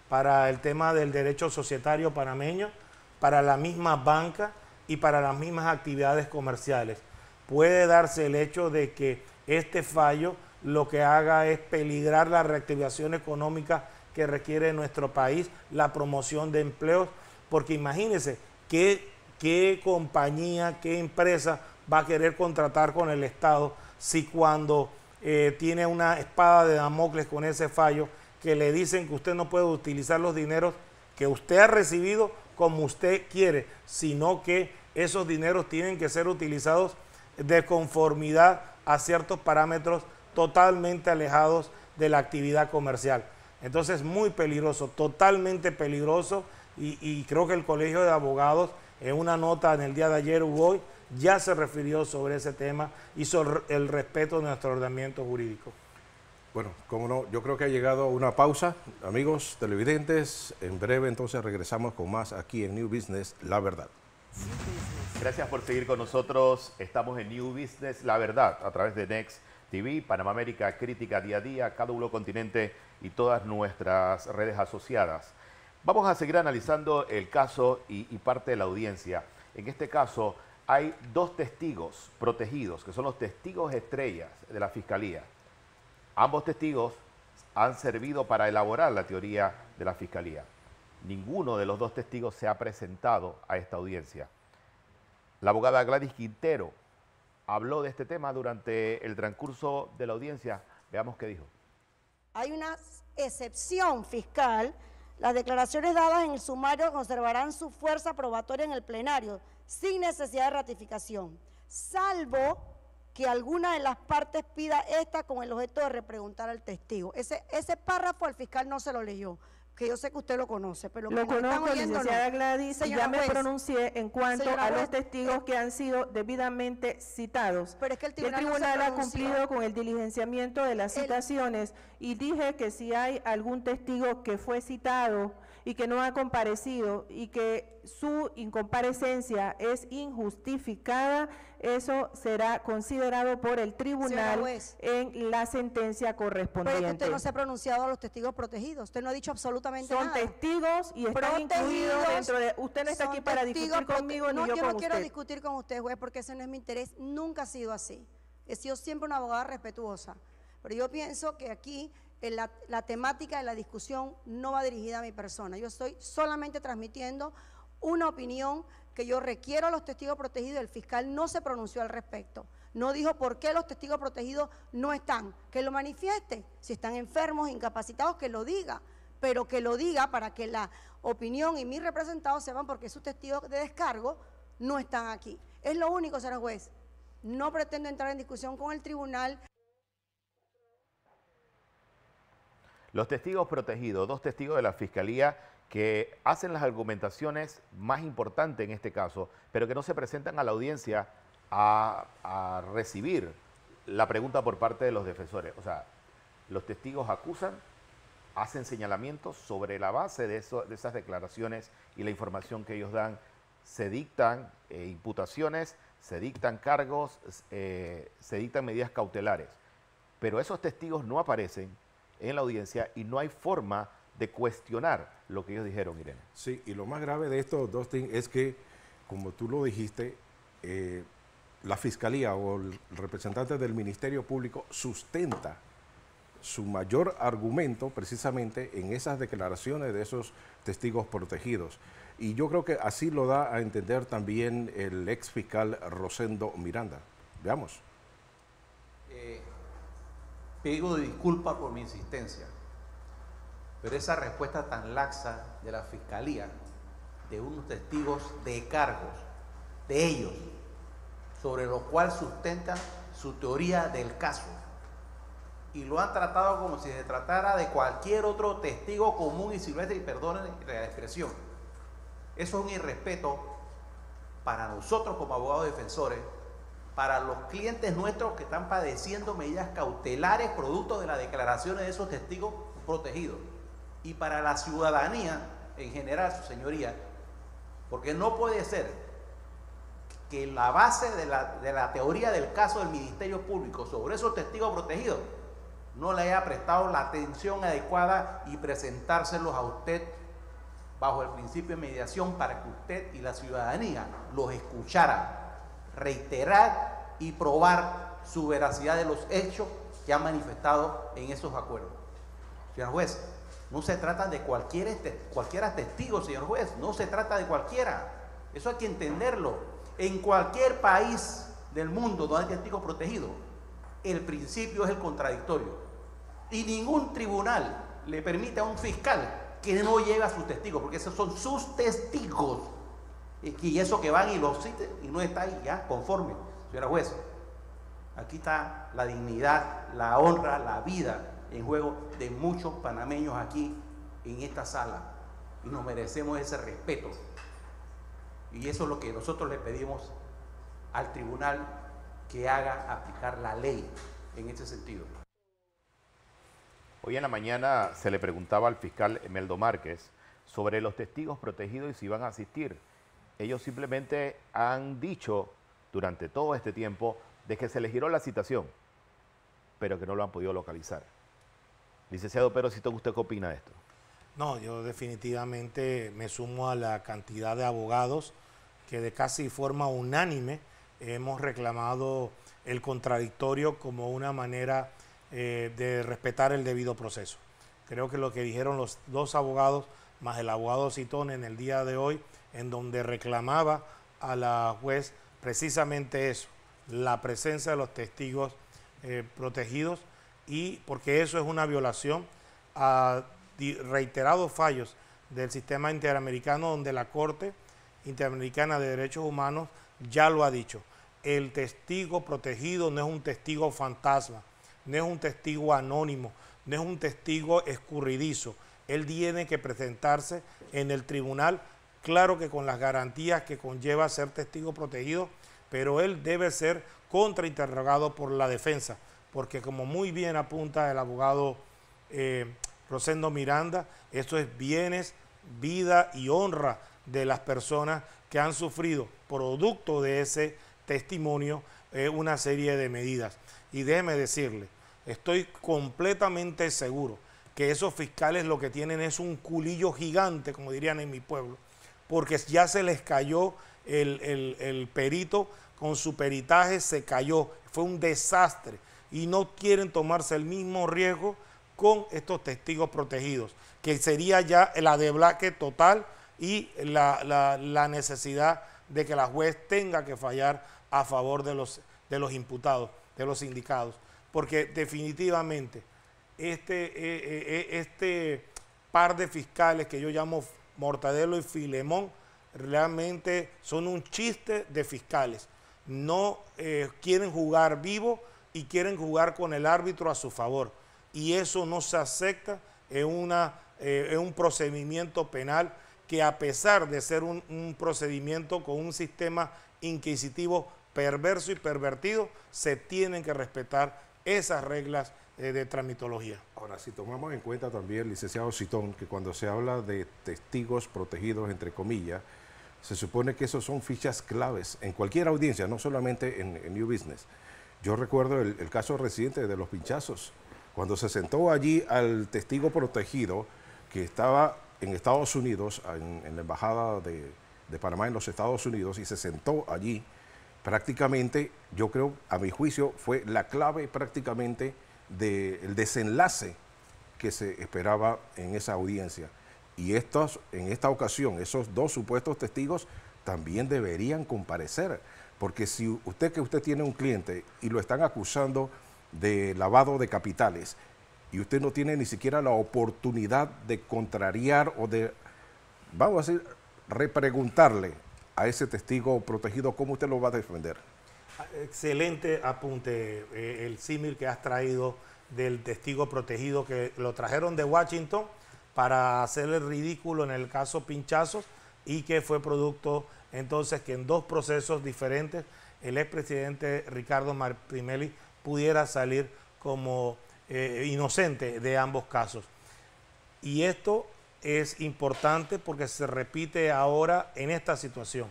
Speaker 8: para el tema del derecho societario panameño, para la misma banca y para las mismas actividades comerciales. Puede darse el hecho de que este fallo lo que haga es peligrar la reactivación económica que requiere nuestro país, la promoción de empleos, porque imagínense qué compañía, qué empresa va a querer contratar con el Estado si cuando tiene una espada de Damocles con ese fallo que le dicen que usted no puede utilizar los dineros que usted ha recibido como usted quiere, sino que esos dineros tienen que ser utilizados de conformidad a ciertos parámetros totalmente alejados de la actividad comercial. Entonces, muy peligroso, totalmente peligroso, y creo que el Colegio de Abogados, en una nota en el día de ayer o hoy, ya se refirió sobre ese tema y sobre el respeto de nuestro ordenamiento jurídico.
Speaker 2: Bueno, como no, yo creo que ha llegado una pausa. Amigos televidentes, en breve entonces regresamos con más aquí en New Business, La Verdad.
Speaker 3: Gracias por seguir con nosotros. Estamos en New Business, La Verdad, a través de Next TV, Panamá América, Crítica Día a Día, KW Continente y todas nuestras redes asociadas. Vamos a seguir analizando el caso y parte de la audiencia. En este caso hay dos testigos protegidos, que son los testigos estrellas de la Fiscalía. Ambos testigos han servido para elaborar la teoría de la Fiscalía. Ninguno de los dos testigos se ha presentado a esta audiencia. La abogada Gladys Quintero habló de este tema durante el transcurso de la audiencia. Veamos qué dijo.
Speaker 11: Hay una excepción fiscal. Las declaraciones dadas en el sumario conservarán su fuerza probatoria en el plenario, sin necesidad de ratificación, salvo que alguna de las partes pida esta con el objeto de repreguntar al testigo. Ese párrafo al fiscal no se lo leyó, que yo sé que usted lo conoce, pero
Speaker 12: lo conozco, licenciada Gladys, y ya me pronuncié en cuanto a los testigos que han sido debidamente citados.
Speaker 11: Pero es que el
Speaker 12: tribunal ha cumplido con el diligenciamiento de las citaciones y dije que si hay algún testigo que fue citado y que no ha comparecido y que su incomparecencia es injustificada, eso será considerado por el tribunal en la sentencia correspondiente.
Speaker 11: Pero es que usted no se ha pronunciado a los testigos protegidos, usted no ha dicho absolutamente nada.
Speaker 12: Son testigos y están incluidos dentro de... Usted no está aquí para discutir conmigo ni yo con usted.
Speaker 11: Yo no quiero discutir con usted, juez, porque ese no es mi interés, nunca ha sido así. He sido siempre una abogada respetuosa, pero yo pienso que aquí la temática de la discusión no va dirigida a mi persona. Yo estoy solamente transmitiendo una opinión que yo requiero a los testigos protegidos. El fiscal no se pronunció al respecto. No dijo por qué los testigos protegidos no están. Que lo manifieste. Si están enfermos, incapacitados, que lo diga. Pero que lo diga para que la opinión y mis representados sepan por qué sus testigos de descargo no están aquí. Es lo único, señor juez. No pretendo entrar en discusión con el tribunal.
Speaker 3: Los testigos protegidos, dos testigos de la Fiscalía que hacen las argumentaciones más importantes en este caso, pero que no se presentan a la audiencia a recibir la pregunta por parte de los defensores. O sea, los testigos acusan, hacen señalamientos sobre la base de esas declaraciones y la información que ellos dan. Se dictan imputaciones, se dictan cargos, se dictan medidas cautelares, pero esos testigos no aparecen en la audiencia y no hay forma de cuestionar lo que ellos dijeron, Irene.
Speaker 2: Sí, y lo más grave de estos dos es que, como tú lo dijiste, la Fiscalía o el representante del Ministerio Público sustenta su mayor argumento precisamente en esas declaraciones de esos testigos protegidos. Y yo creo que así lo da a entender también el ex fiscal Rosendo Miranda. Veamos.
Speaker 13: Pido disculpas por mi insistencia, pero esa respuesta tan laxa de la Fiscalía, de unos testigos de cargos, de ellos, sobre lo cual sustentan su teoría del caso, y lo han tratado como si se tratara de cualquier otro testigo común y silvestre, y perdonen la expresión. Eso es un irrespeto para nosotros como abogados defensores, para los clientes nuestros que están padeciendo medidas cautelares producto de las declaraciones de esos testigos protegidos, y para la ciudadanía en general, su señoría, porque no puede ser que la base de la teoría del caso del Ministerio Público sobre esos testigos protegidos no le haya prestado la atención adecuada y presentárselos a usted bajo el principio de mediación para que usted y la ciudadanía los escuchara, reiterar y probar su veracidad de los hechos que han manifestado en esos acuerdos. Señor juez, no se trata de cualquiera testigo, señor juez, no se trata de cualquiera. Eso hay que entenderlo. En cualquier país del mundo donde hay testigos protegidos, el principio es el contradictorio. Y ningún tribunal le permite a un fiscal que no lleve a sus testigos, porque esos son sus testigos. Y eso que van y los citen y no está ahí ya conforme. Señora juez, aquí está la dignidad, la honra, la vida en juego de muchos panameños aquí en esta sala, y nos merecemos ese respeto, y eso es lo que nosotros le pedimos al tribunal, que haga aplicar la ley en ese sentido.
Speaker 3: Hoy en la mañana se le preguntaba al fiscal Emeldo Márquez sobre los testigos protegidos y si iban a asistir. Ellos simplemente han dicho durante todo este tiempo de que se les giró la citación, pero que no lo han podido localizar. Licenciado Pedro Citón, ¿usted qué opina de esto?
Speaker 8: No, yo definitivamente me sumo a la cantidad de abogados que de casi forma unánime hemos reclamado el contradictorio como una manera de respetar el debido proceso. Creo que lo que dijeron los dos abogados, más el abogado Citón en el día de hoy, en donde reclamaba a la juez precisamente eso, la presencia de los testigos protegidos, y porque eso es una violación a reiterados fallos del sistema interamericano, donde la Corte Interamericana de Derechos Humanos ya lo ha dicho. El testigo protegido no es un testigo fantasma, no es un testigo anónimo, no es un testigo escurridizo. Él tiene que presentarse en el tribunal, claro que con las garantías que conlleva ser testigo protegido, pero él debe ser contrainterrogado por la defensa, porque como muy bien apunta el abogado Rosendo Miranda, esto es bienes, vida y honra de las personas que han sufrido, producto de ese testimonio, una serie de medidas. Y déjeme decirle, estoy completamente seguro que esos fiscales lo que tienen es un culillo gigante, como dirían en mi pueblo, porque ya se les cayó el perito, con su peritaje se cayó, fue un desastre, y no quieren tomarse el mismo riesgo con estos testigos protegidos, que sería ya la deblaque total y la necesidad de que la juez tenga que fallar a favor de los imputados, de los indicados, porque definitivamente este par de fiscales que yo llamo Mortadelo y Filemón realmente son un chiste de fiscales. No quieren jugar vivo y quieren jugar con el árbitro a su favor, y eso no se acepta en un procedimiento penal que, a pesar de ser un procedimiento con un sistema inquisitivo perverso y pervertido, se tienen que respetar esas reglas de tramitología.
Speaker 2: Ahora, si tomamos en cuenta también, licenciado Citón, que cuando se habla de testigos protegidos, entre comillas, se supone que esos son fichas claves en cualquier audiencia, no solamente en New Business. Yo recuerdo el caso reciente de los pinchazos, cuando se sentó allí al testigo protegido que estaba en Estados Unidos, en la embajada de Panamá en los Estados Unidos, y se sentó allí, prácticamente, yo creo, a mi juicio, fue la clave prácticamente del desenlace que se esperaba en esa audiencia. Y en esta ocasión, esos dos supuestos testigos también deberían comparecer, porque si usted tiene un cliente y lo están acusando de lavado de capitales y usted no tiene ni siquiera la oportunidad de contrariar o de, vamos a decir, repreguntarle a ese testigo protegido, ¿cómo usted lo va a defender?
Speaker 8: Excelente apunte, el símil que has traído del testigo protegido, que lo trajeron de Washington para hacer el ridículo en el caso Pinchazos, y que fue producto entonces que en dos procesos diferentes el expresidente Ricardo Martinelli pudiera salir como inocente de ambos casos. Y esto es importante porque se repite ahora en esta situación.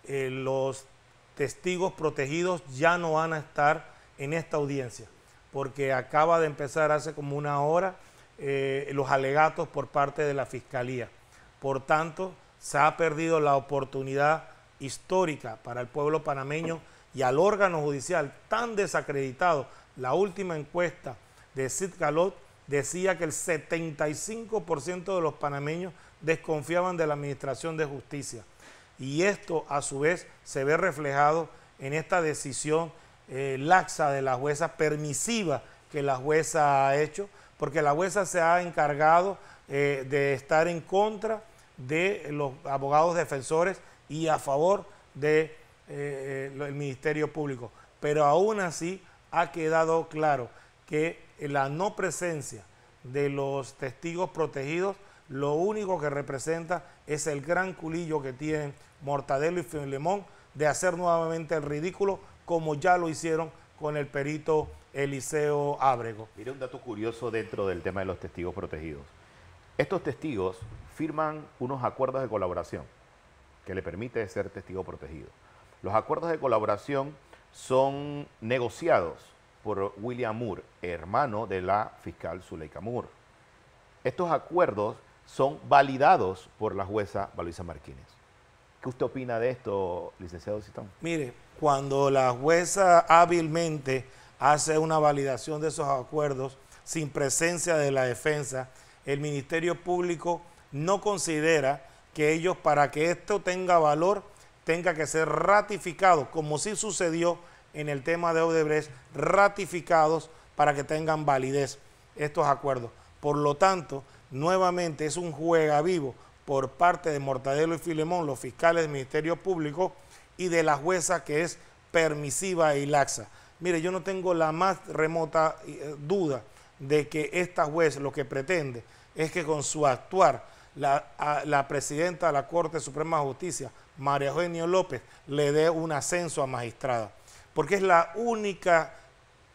Speaker 8: Los testigos protegidos ya no van a estar en esta audiencia, porque acaba de empezar hace como una hora los alegatos por parte de la Fiscalía. Por tanto, se ha perdido la oportunidad histórica para el pueblo panameño y al órgano judicial tan desacreditado. La última encuesta de Sid Galot decía que el 75% de los panameños desconfiaban de la administración de justicia. Y esto a su vez se ve reflejado en esta decisión laxa de la jueza, permisiva que la jueza ha hecho, porque la jueza se ha encargado de estar en contra de los abogados defensores y a favor del Ministerio Público. Pero aún así ha quedado claro que la no presencia de los testigos protegidos lo único que representa es el gran culillo que tienen Mortadelo y Filemón de hacer nuevamente el ridículo, como ya lo hicieron con el perito Eliseo Ábrego.
Speaker 3: Mira un dato curioso dentro del tema de los testigos protegidos. Estos testigos firman unos acuerdos de colaboración que le permite ser testigo protegido. Los acuerdos de colaboración son negociados por William Moore, hermano de la fiscal Zuleika Moore. Estos acuerdos son validados por la jueza Valoisa Martínez. ¿Qué usted opina de esto, licenciado Citón?
Speaker 8: Mire, cuando la jueza hábilmente hace una validación de esos acuerdos sin presencia de la defensa, el Ministerio Público no considera que ellos, para que esto tenga valor, tenga que ser ratificado, como sí sucedió en el tema de Odebrecht, ratificados para que tengan validez estos acuerdos. Por lo tanto, nuevamente es un juegavivo por parte de Mortadelo y Filemón, los fiscales del Ministerio Público, y de la jueza que es permisiva y laxa. Mire, yo no tengo la más remota duda de que esta juez lo que pretende es que con su actuar la presidenta de la Corte Suprema de Justicia, María Eugenia López, le dé un ascenso a magistrada. Porque es la única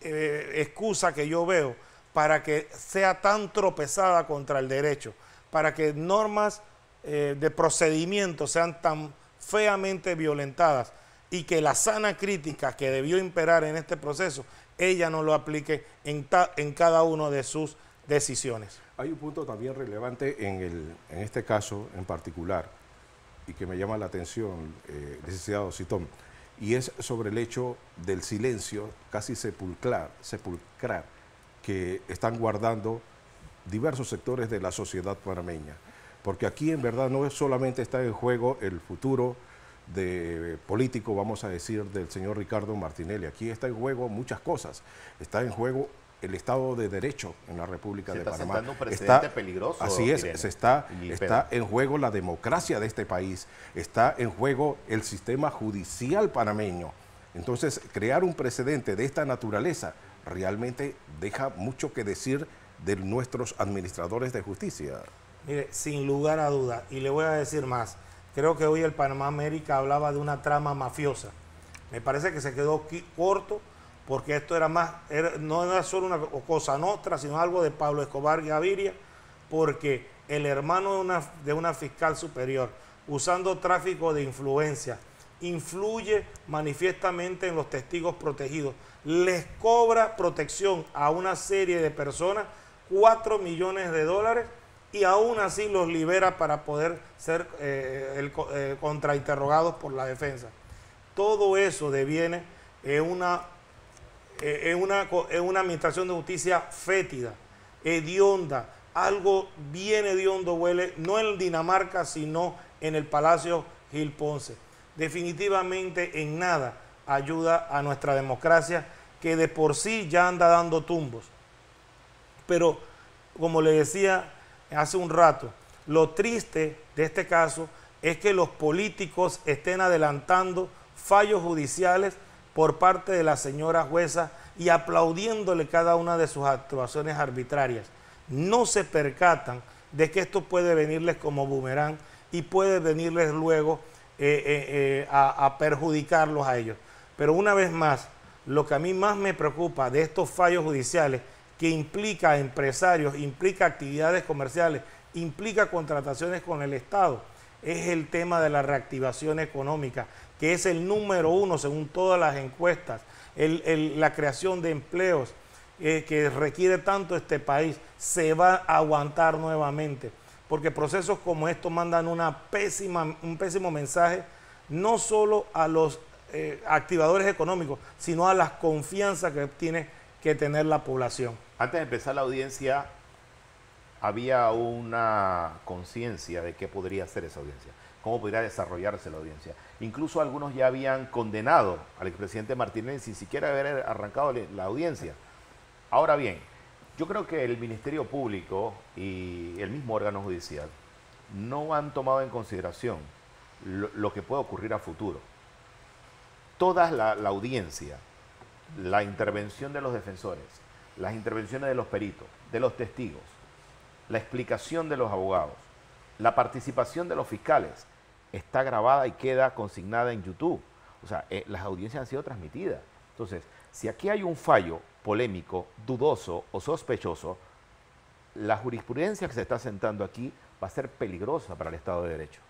Speaker 8: excusa que yo veo para que sea tan tropezada contra el derecho, para que normas de procedimiento sean tan feamente violentadas y que la sana crítica que debió imperar en este proceso, ella no lo aplique en cada una de sus decisiones.
Speaker 2: Hay un punto también relevante en este caso en particular y que me llama la atención, licenciado Citón, y es sobre el hecho del silencio casi sepulcral que están guardando diversos sectores de la sociedad panameña. Porque aquí en verdad no solamente está en juego el futuro político, vamos a decir, del señor Ricardo Martinelli. Aquí está en juego muchas cosas. Está en juego el Estado de Derecho en la República de Panamá.
Speaker 3: Se está sentando un precedente peligroso.
Speaker 2: Así es, está en juego la democracia de este país, está en juego el sistema judicial panameño. Entonces, crear un precedente de esta naturaleza realmente deja mucho que decir de nuestros administradores de justicia.
Speaker 8: Mire, sin lugar a duda, y le voy a decir más, creo que hoy el Panamá América hablaba de una trama mafiosa. Me parece que se quedó corto porque esto era más, no era solo una cosa nostra, sino algo de Pablo Escobar Gaviria, porque el hermano de una fiscal superior, usando tráfico de influencia, influye manifiestamente en los testigos protegidos, les cobra protección a una serie de personas, $4 millones, y aún así los libera para poder ser contrainterrogados por la defensa. Todo eso deviene en una administración de justicia fétida, hedionda, algo bien hediondo huele, no en Dinamarca, sino en el Palacio Gil Ponce. Definitivamente en nada ayuda a nuestra democracia, que de por sí ya anda dando tumbos. Pero, como le decía hace un rato, lo triste de este caso es que los políticos estén adelantando fallos judiciales por parte de la señora jueza y aplaudiéndole cada una de sus actuaciones arbitrarias. No se percatan de que esto puede venirles como boomerang y puede venirles luego a perjudicarlos a ellos. Pero una vez más, lo que a mí más me preocupa de estos fallos judiciales, que implica empresarios, implica actividades comerciales, implica contrataciones con el Estado, es el tema de la reactivación económica, que es el número 1 según todas las encuestas, la creación de empleos que requiere tanto este país, se va a aguantar nuevamente, porque procesos como estos mandan un pésimo mensaje, no solo a los activadores económicos, sino a la confianza que tiene que tener la población.
Speaker 3: Antes de empezar la audiencia, había una conciencia de qué podría ser esa audiencia, cómo podría desarrollarse la audiencia. Incluso algunos ya habían condenado al expresidente Martinelli sin siquiera haber arrancado la audiencia. Ahora bien, yo creo que el Ministerio Público y el mismo órgano judicial no han tomado en consideración lo que puede ocurrir a futuro. Toda la audiencia, la intervención de los defensores, las intervenciones de los peritos, de los testigos, la explicación de los abogados, la participación de los fiscales, está grabada y queda consignada en YouTube. O sea, las audiencias han sido transmitidas. Entonces, si aquí hay un fallo polémico, dudoso o sospechoso, la jurisprudencia que se está sentando aquí va a ser peligrosa para el Estado de Derecho.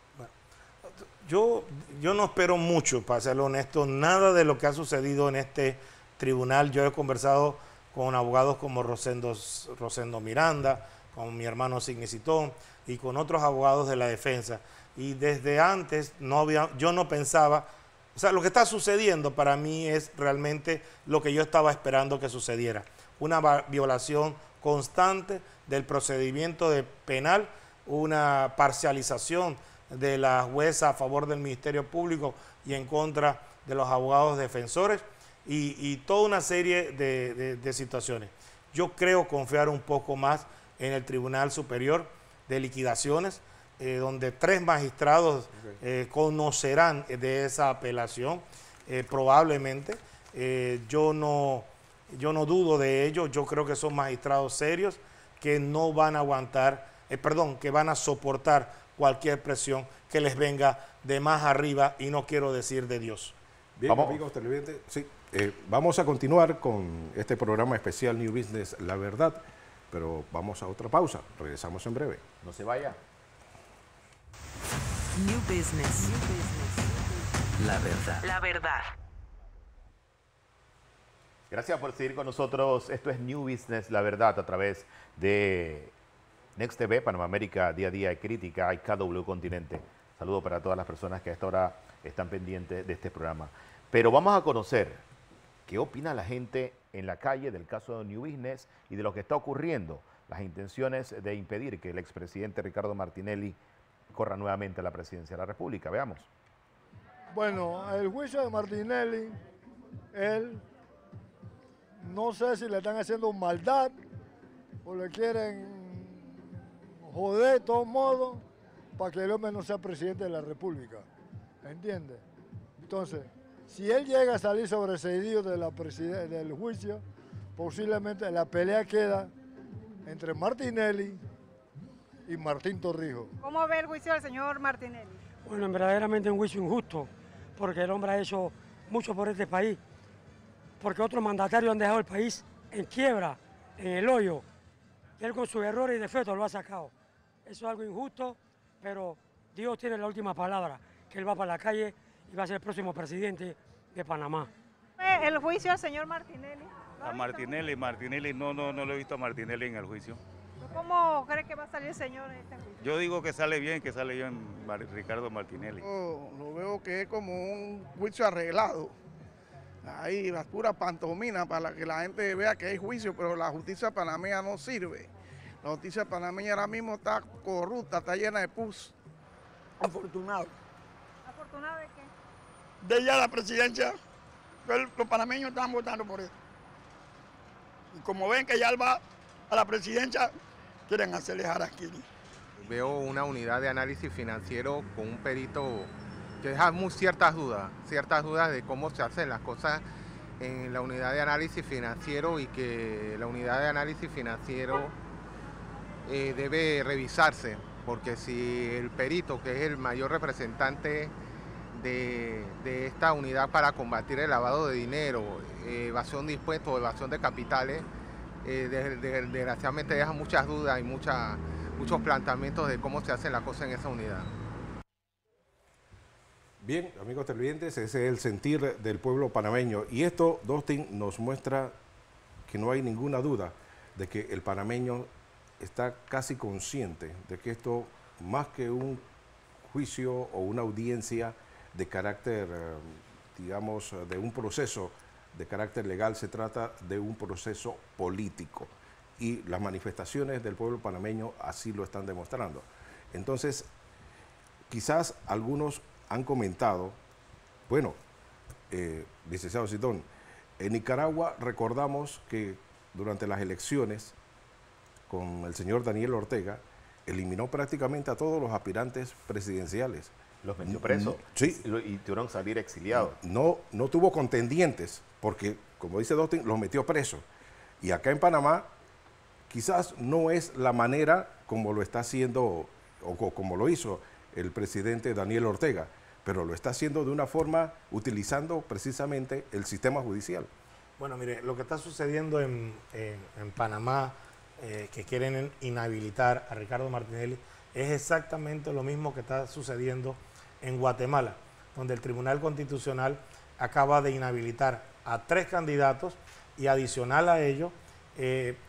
Speaker 8: Yo no espero mucho, para ser honesto, nada de lo que ha sucedido en este tribunal. Yo he conversado con abogados como Rosendo Miranda, con mi hermano Signi Citón y con otros abogados de la defensa. Y desde antes yo no pensaba, o sea, lo que está sucediendo para mí es realmente lo que yo estaba esperando que sucediera. Una violación constante del procedimiento penal, una parcialización de la jueza a favor del Ministerio Público y en contra de los abogados defensores y toda una serie de situaciones. Yo creo confiar un poco más en el Tribunal Superior de Liquidaciones, donde 3 magistrados conocerán de esa apelación, probablemente. Yo no dudo de ello. Yo creo que son magistrados serios que no van a aguantar, que van a soportar cualquier presión que les venga de más arriba, y no quiero decir de Dios.
Speaker 2: Bien, amigos televidentes, sí, vamos a continuar con este programa especial New Business, La Verdad, pero vamos a otra pausa. Regresamos en breve.
Speaker 3: No se vaya.
Speaker 1: New Business. La verdad. La verdad.
Speaker 3: Gracias por seguir con nosotros. Esto es New Business, La Verdad, a través de Next TV, Panamá América, Día a Día y Crítica, y KW Continente. Saludo para todas las personas que a esta hora están pendientes de este programa. Pero vamos a conocer qué opina la gente en la calle del caso de New Business y de lo que está ocurriendo, las intenciones de impedir que el expresidente Ricardo Martinelli corra nuevamente a la presidencia de la República. Veamos.
Speaker 14: Bueno, el juicio de Martinelli, él, no sé si le están haciendo maldad o le quieren joder de todos modos para que el hombre no sea presidente de la República. ¿Entiendes? Entonces, si él llega a salir sobreseído del juicio, posiblemente la pelea queda entre Martinelli y Martín Torrijos.
Speaker 15: ¿Cómo ve el juicio del señor Martinelli?
Speaker 16: Bueno, verdaderamente un juicio injusto, porque el hombre ha hecho mucho por este país, porque otros mandatarios han dejado el país en quiebra, en el hoyo, y él con sus errores y defectos lo ha sacado. Eso es algo injusto, pero Dios tiene la última palabra, que él va para la calle y va a ser el próximo presidente de Panamá.
Speaker 15: ¿El juicio al señor Martinelli?
Speaker 17: A Martinelli no lo he visto a Martinelli en el juicio.
Speaker 15: ¿Cómo cree que va a salir el señor en este juicio?
Speaker 17: Yo digo que sale bien Ricardo Martinelli.
Speaker 18: Lo veo que es como un juicio arreglado. Ahí las puras pantominas para que la gente vea que hay juicio, pero la justicia panameña no sirve. La justicia panameña ahora mismo está corrupta, está llena de pus.
Speaker 19: Afortunado.
Speaker 15: ¿Afortunado de qué?
Speaker 19: De ya la presidencia, los panameños están votando por él. Y como ven que ya él va a la presidencia, quieren hacerle jaraquiri.
Speaker 20: Veo una unidad de análisis financiero con un perito que deja ciertas dudas de cómo se hacen las cosas en la unidad de análisis financiero, y que la unidad de análisis financiero debe revisarse porque si el perito, que es el mayor representante de esta unidad para combatir el lavado de dinero, evasión de impuestos, evasión de capitales, desgraciadamente deja muchas dudas y muchos planteamientos de cómo se hacen las cosas en esa unidad.
Speaker 2: Bien, amigos televidentes, ese es el sentir del pueblo panameño. Y esto, Dustin, nos muestra que no hay ninguna duda de que el panameño está casi consciente de que esto, más que un juicio o una audiencia de carácter, digamos, de un proceso de carácter legal, se trata de un proceso político. Y las manifestaciones del pueblo panameño así lo están demostrando. Entonces, quizás algunos han comentado, bueno, licenciado Sidón, en Nicaragua recordamos que durante las elecciones con el señor Daniel Ortega eliminó prácticamente a todos los aspirantes presidenciales.
Speaker 3: ¿Los metió presos?
Speaker 2: Sí.
Speaker 3: Y tuvieron que salir exiliados.
Speaker 2: No tuvo contendientes porque, como dice Dustin, los metió presos. Y acá en Panamá quizás no es la manera como lo está haciendo o como lo hizo el presidente Daniel Ortega, pero lo está haciendo de una forma utilizando precisamente el sistema judicial.
Speaker 8: Bueno, mire, lo que está sucediendo en Panamá, que quieren inhabilitar a Ricardo Martinelli, es exactamente lo mismo que está sucediendo en Guatemala, donde el Tribunal Constitucional acaba de inhabilitar a 3 candidatos y adicional a ello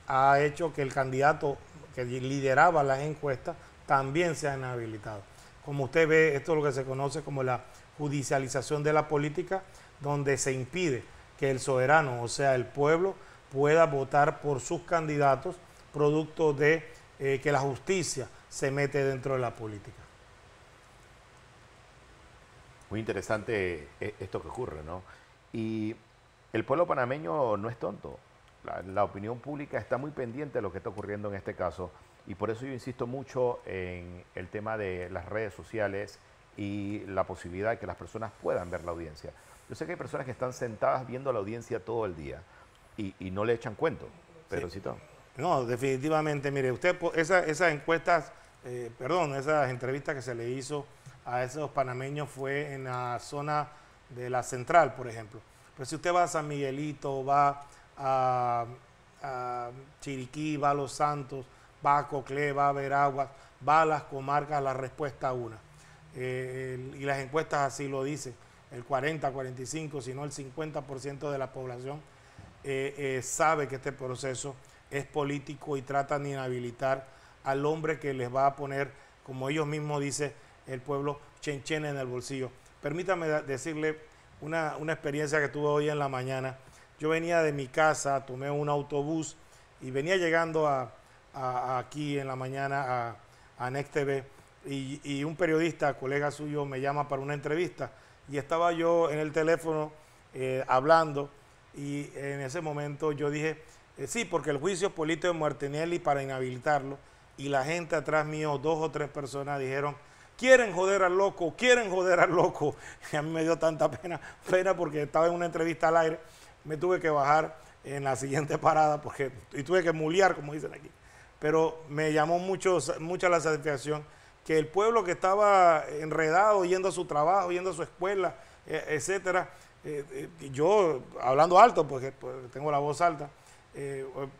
Speaker 8: ha hecho que el candidato que lideraba las encuestas también sea inhabilitado. Como usted ve, esto es lo que se conoce como la judicialización de la política, donde se impide que el soberano, o sea, el pueblo, pueda votar por sus candidatos, producto de que la justicia se mete dentro de la política.
Speaker 3: Muy interesante esto que ocurre, ¿no? Y el pueblo panameño no es tonto. La opinión pública está muy pendiente de lo que está ocurriendo en este caso. Y por eso yo insisto mucho en el tema de las redes sociales y la posibilidad de que las personas puedan ver la audiencia. Yo sé que hay personas que están sentadas viendo la audiencia todo el día y no le echan cuento, pero sí.
Speaker 8: No, definitivamente, mire, usted, esas encuestas, esas entrevistas que se le hizo a esos panameños fue en la zona de la central, por ejemplo. Pero si usted va a San Miguelito, va a Chiriquí, va a Los Santos, va a Coclé, va a Veraguas, va a las comarcas, la respuesta una. Y las encuestas así lo dicen, el 40, 45, si no el 50% de la población sabe que este proceso es político y tratan de inhabilitar al hombre que les va a poner, como ellos mismos dicen, el pueblo, chenchen en el bolsillo. Permítame decirle una experiencia que tuve hoy en la mañana. Yo venía de mi casa, tomé un autobús y venía llegando aquí en la mañana a Next TV y un periodista, colega suyo, me llama para una entrevista y estaba yo en el teléfono hablando y en ese momento yo dije, sí, porque el juicio político de Martinelli para inhabilitarlo y la gente atrás mío, 2 o 3 personas dijeron, quieren joder al loco, quieren joder al loco. Y a mí me dio tanta pena porque estaba en una entrevista al aire, me tuve que bajar en la siguiente parada y tuve que mulear, como dicen aquí. Pero me llamó mucho la satisfacción que el pueblo que estaba enredado, yendo a su trabajo, yendo a su escuela, etcétera, yo hablando alto, porque tengo la voz alta,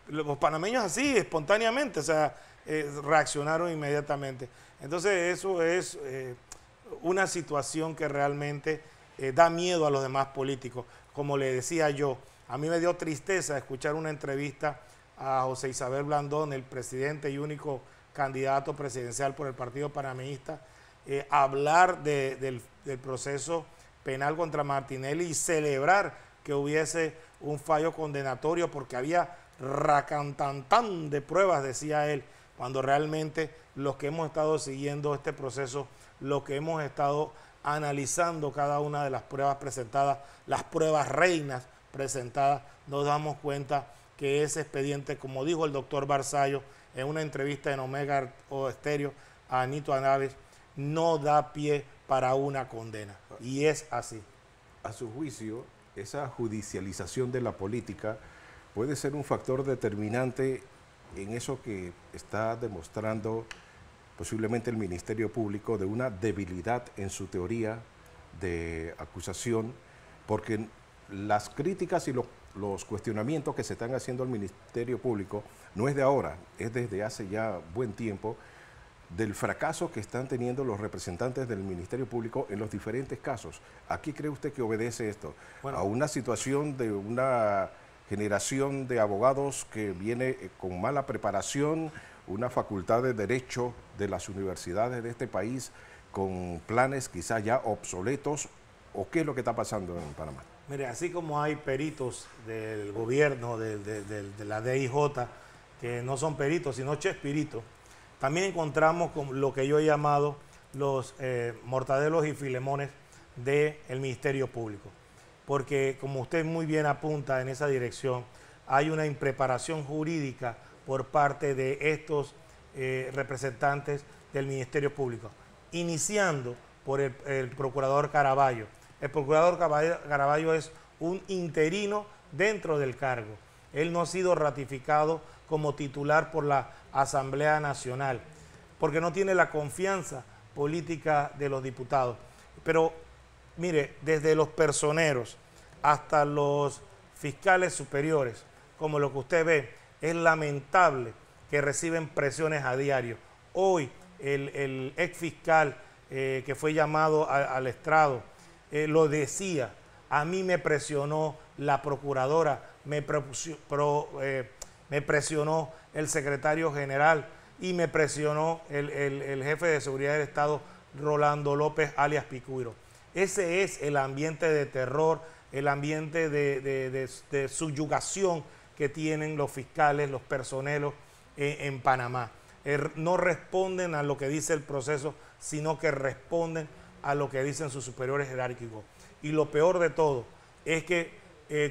Speaker 8: los panameños así, espontáneamente, o sea, reaccionaron inmediatamente. Entonces eso es una situación que realmente da miedo a los demás políticos. Como le decía yo, a mí me dio tristeza escuchar una entrevista a José Isabel Blandón, el presidente y único candidato presidencial por el Partido Panameñista, hablar del proceso penal contra Martinelli y celebrar que hubiese un fallo condenatorio porque había racantantán de pruebas, decía él, cuando realmente los que hemos estado siguiendo este proceso, lo que hemos estado analizando cada una de las pruebas presentadas, las pruebas reinas presentadas, nos damos cuenta que ese expediente, como dijo el doctor Barzallo en una entrevista en Omega Estéreo a Anito Anaves, no da pie para una condena. Y es así.
Speaker 2: A su juicio, esa judicialización de la política puede ser un factor determinante en eso que está demostrando posiblemente el Ministerio Público de una debilidad en su teoría de acusación, porque las críticas y los cuestionamientos que se están haciendo al Ministerio Público no es de ahora, es desde hace ya buen tiempo, del fracaso que están teniendo los representantes del Ministerio Público en los diferentes casos. ¿A qué cree usted que obedece esto?
Speaker 8: Bueno,
Speaker 2: ¿a una situación de una generación de abogados que viene con mala preparación, una facultad de derecho de las universidades de este país con planes quizás ya obsoletos, o qué es lo que está pasando en Panamá?
Speaker 8: Mire, así como hay peritos del gobierno, de la DIJ, que no son peritos, sino chespiritos, también encontramos con lo que yo he llamado los mortadelos y filemones del Ministerio Público. Porque, como usted muy bien apunta en esa dirección, hay una impreparación jurídica por parte de estos representantes del Ministerio Público, iniciando por el procurador Caraballo. El procurador Caraballo es un interino dentro del cargo. Él no ha sido ratificado como titular por la Asamblea Nacional, porque no tiene la confianza política de los diputados. Pero, mire, desde los personeros hasta los fiscales superiores, como lo que usted ve, es lamentable que reciben presiones a diario. Hoy, el ex fiscal que fue llamado al estrado, lo decía: a mí me presionó la procuradora, me presionó el secretario general y me presionó el jefe de seguridad del Estado, Rolando López, alias Picuiro. Ese es el ambiente de terror, el ambiente de subyugación que tienen los fiscales, los personeros en Panamá. No responden a lo que dice el proceso, sino que responden a lo que dicen sus superiores jerárquicos. Y lo peor de todo es que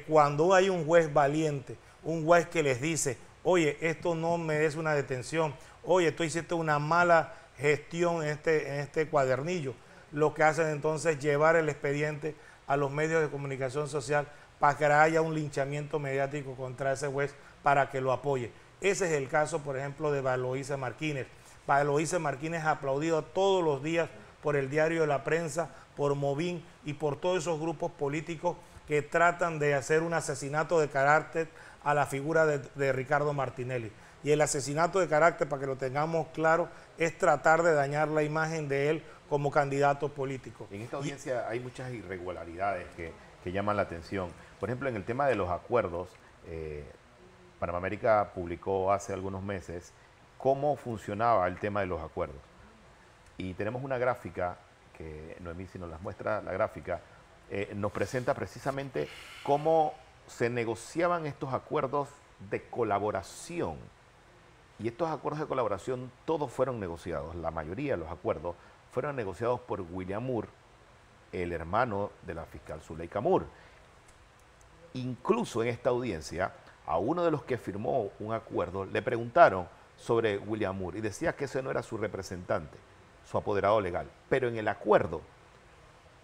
Speaker 8: cuando hay un juez valiente, un juez que les dice: oye, esto no merece una detención, oye, tú hiciste una mala gestión en este cuadernillo, lo que hacen entonces es llevar el expediente a los medios de comunicación social para que haya un linchamiento mediático contra ese juez para que lo apoye. Ese es el caso, por ejemplo, de Valoísa Martínez. Valoísa Martínez aplaudido todos los días por el Diario de la Prensa, por Movín y por todos esos grupos políticos que tratan de hacer un asesinato de carácter a la figura de Ricardo Martinelli. Y el asesinato de carácter, para que lo tengamos claro, es tratar de dañar la imagen de él como candidato político.
Speaker 3: En esta audiencia hay muchas irregularidades que llaman la atención. Por ejemplo, en el tema de los acuerdos, Panamá América publicó hace algunos meses cómo funcionaba el tema de los acuerdos. Y tenemos una gráfica, que Noemí, si nos las muestra la gráfica, nos presenta precisamente cómo se negociaban estos acuerdos de colaboración. Y estos acuerdos de colaboración todos fueron negociados, la mayoría de los acuerdos fueron negociados por William Moore, el hermano de la fiscal Zuleika Moore. Incluso en esta audiencia, a uno de los que firmó un acuerdo le preguntaron sobre William Moore y decía que ese no era su representante, su apoderado legal. Pero en el acuerdo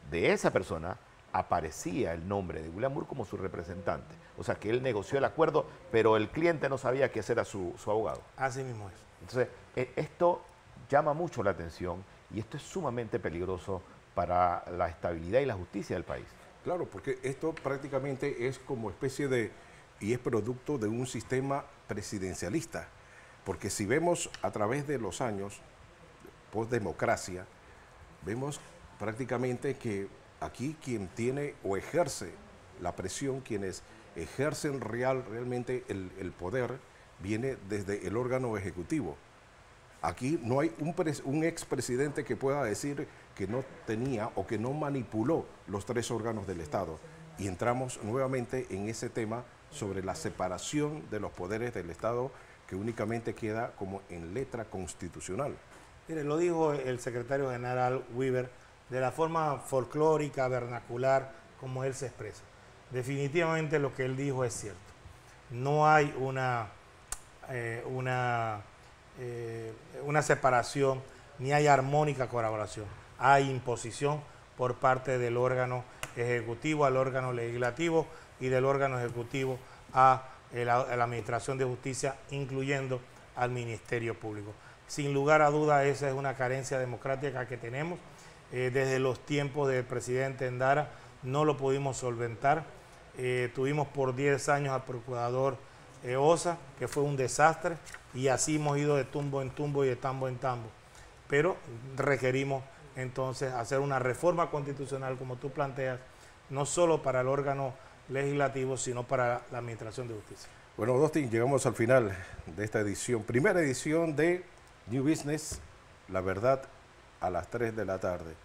Speaker 3: de esa persona aparecía el nombre de William Moore como su representante. O sea, que él negoció el acuerdo, pero el cliente no sabía que ese era su abogado.
Speaker 8: Así mismo es.
Speaker 3: Entonces, esto llama mucho la atención y esto es sumamente peligroso para la estabilidad y la justicia del país.
Speaker 2: Claro, porque esto prácticamente es como especie de, y es producto de un sistema presidencialista. Porque si vemos a través de los años, postdemocracia, vemos prácticamente que aquí quien tiene o ejerce la presión, quienes ejercen realmente el poder, viene desde el órgano ejecutivo. Aquí no hay un expresidente que pueda decir que no tenía o que no manipuló los tres órganos del Estado. Y entramos nuevamente en ese tema sobre la separación de los poderes del Estado, que únicamente queda como en letra constitucional.
Speaker 8: Mire, lo dijo el secretario general Weber de la forma folclórica, vernacular, como él se expresa. Definitivamente lo que él dijo es cierto. No hay una separación, ni hay armónica colaboración. Hay imposición por parte del órgano ejecutivo al órgano legislativo y del órgano ejecutivo a la Administración de Justicia, incluyendo al Ministerio Público. sin lugar a duda esa es una carencia democrática que tenemos. Desde los tiempos del presidente Endara no lo pudimos solventar. Tuvimos por 10 años al procurador Osa, que fue un desastre, y así hemos ido de tumbo en tumbo y de tambo en tambo. Pero requerimos entonces hacer una reforma constitucional, como tú planteas, no solo para el órgano legislativo, sino para la Administración de Justicia.
Speaker 2: Bueno, Dustin, llegamos al final de esta edición, primera edición de New Business, La Verdad, a las 3 de la tarde.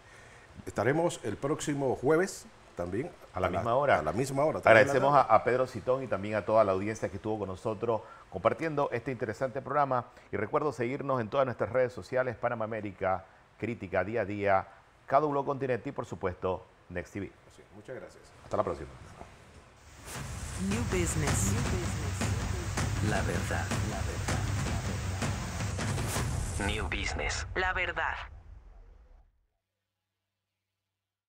Speaker 2: Estaremos el próximo jueves también.
Speaker 3: A la misma hora.
Speaker 2: A la misma hora.
Speaker 3: Agradecemos a Pedro Citón y también a toda la audiencia que estuvo con nosotros compartiendo este interesante programa. Y recuerdo seguirnos en todas nuestras redes sociales, Panamá América, Crítica Día a Día, KW Continente y por supuesto Next TV.
Speaker 2: Sí, muchas gracias.
Speaker 3: Hasta la próxima.
Speaker 1: New Business. La verdad. New Business. La verdad.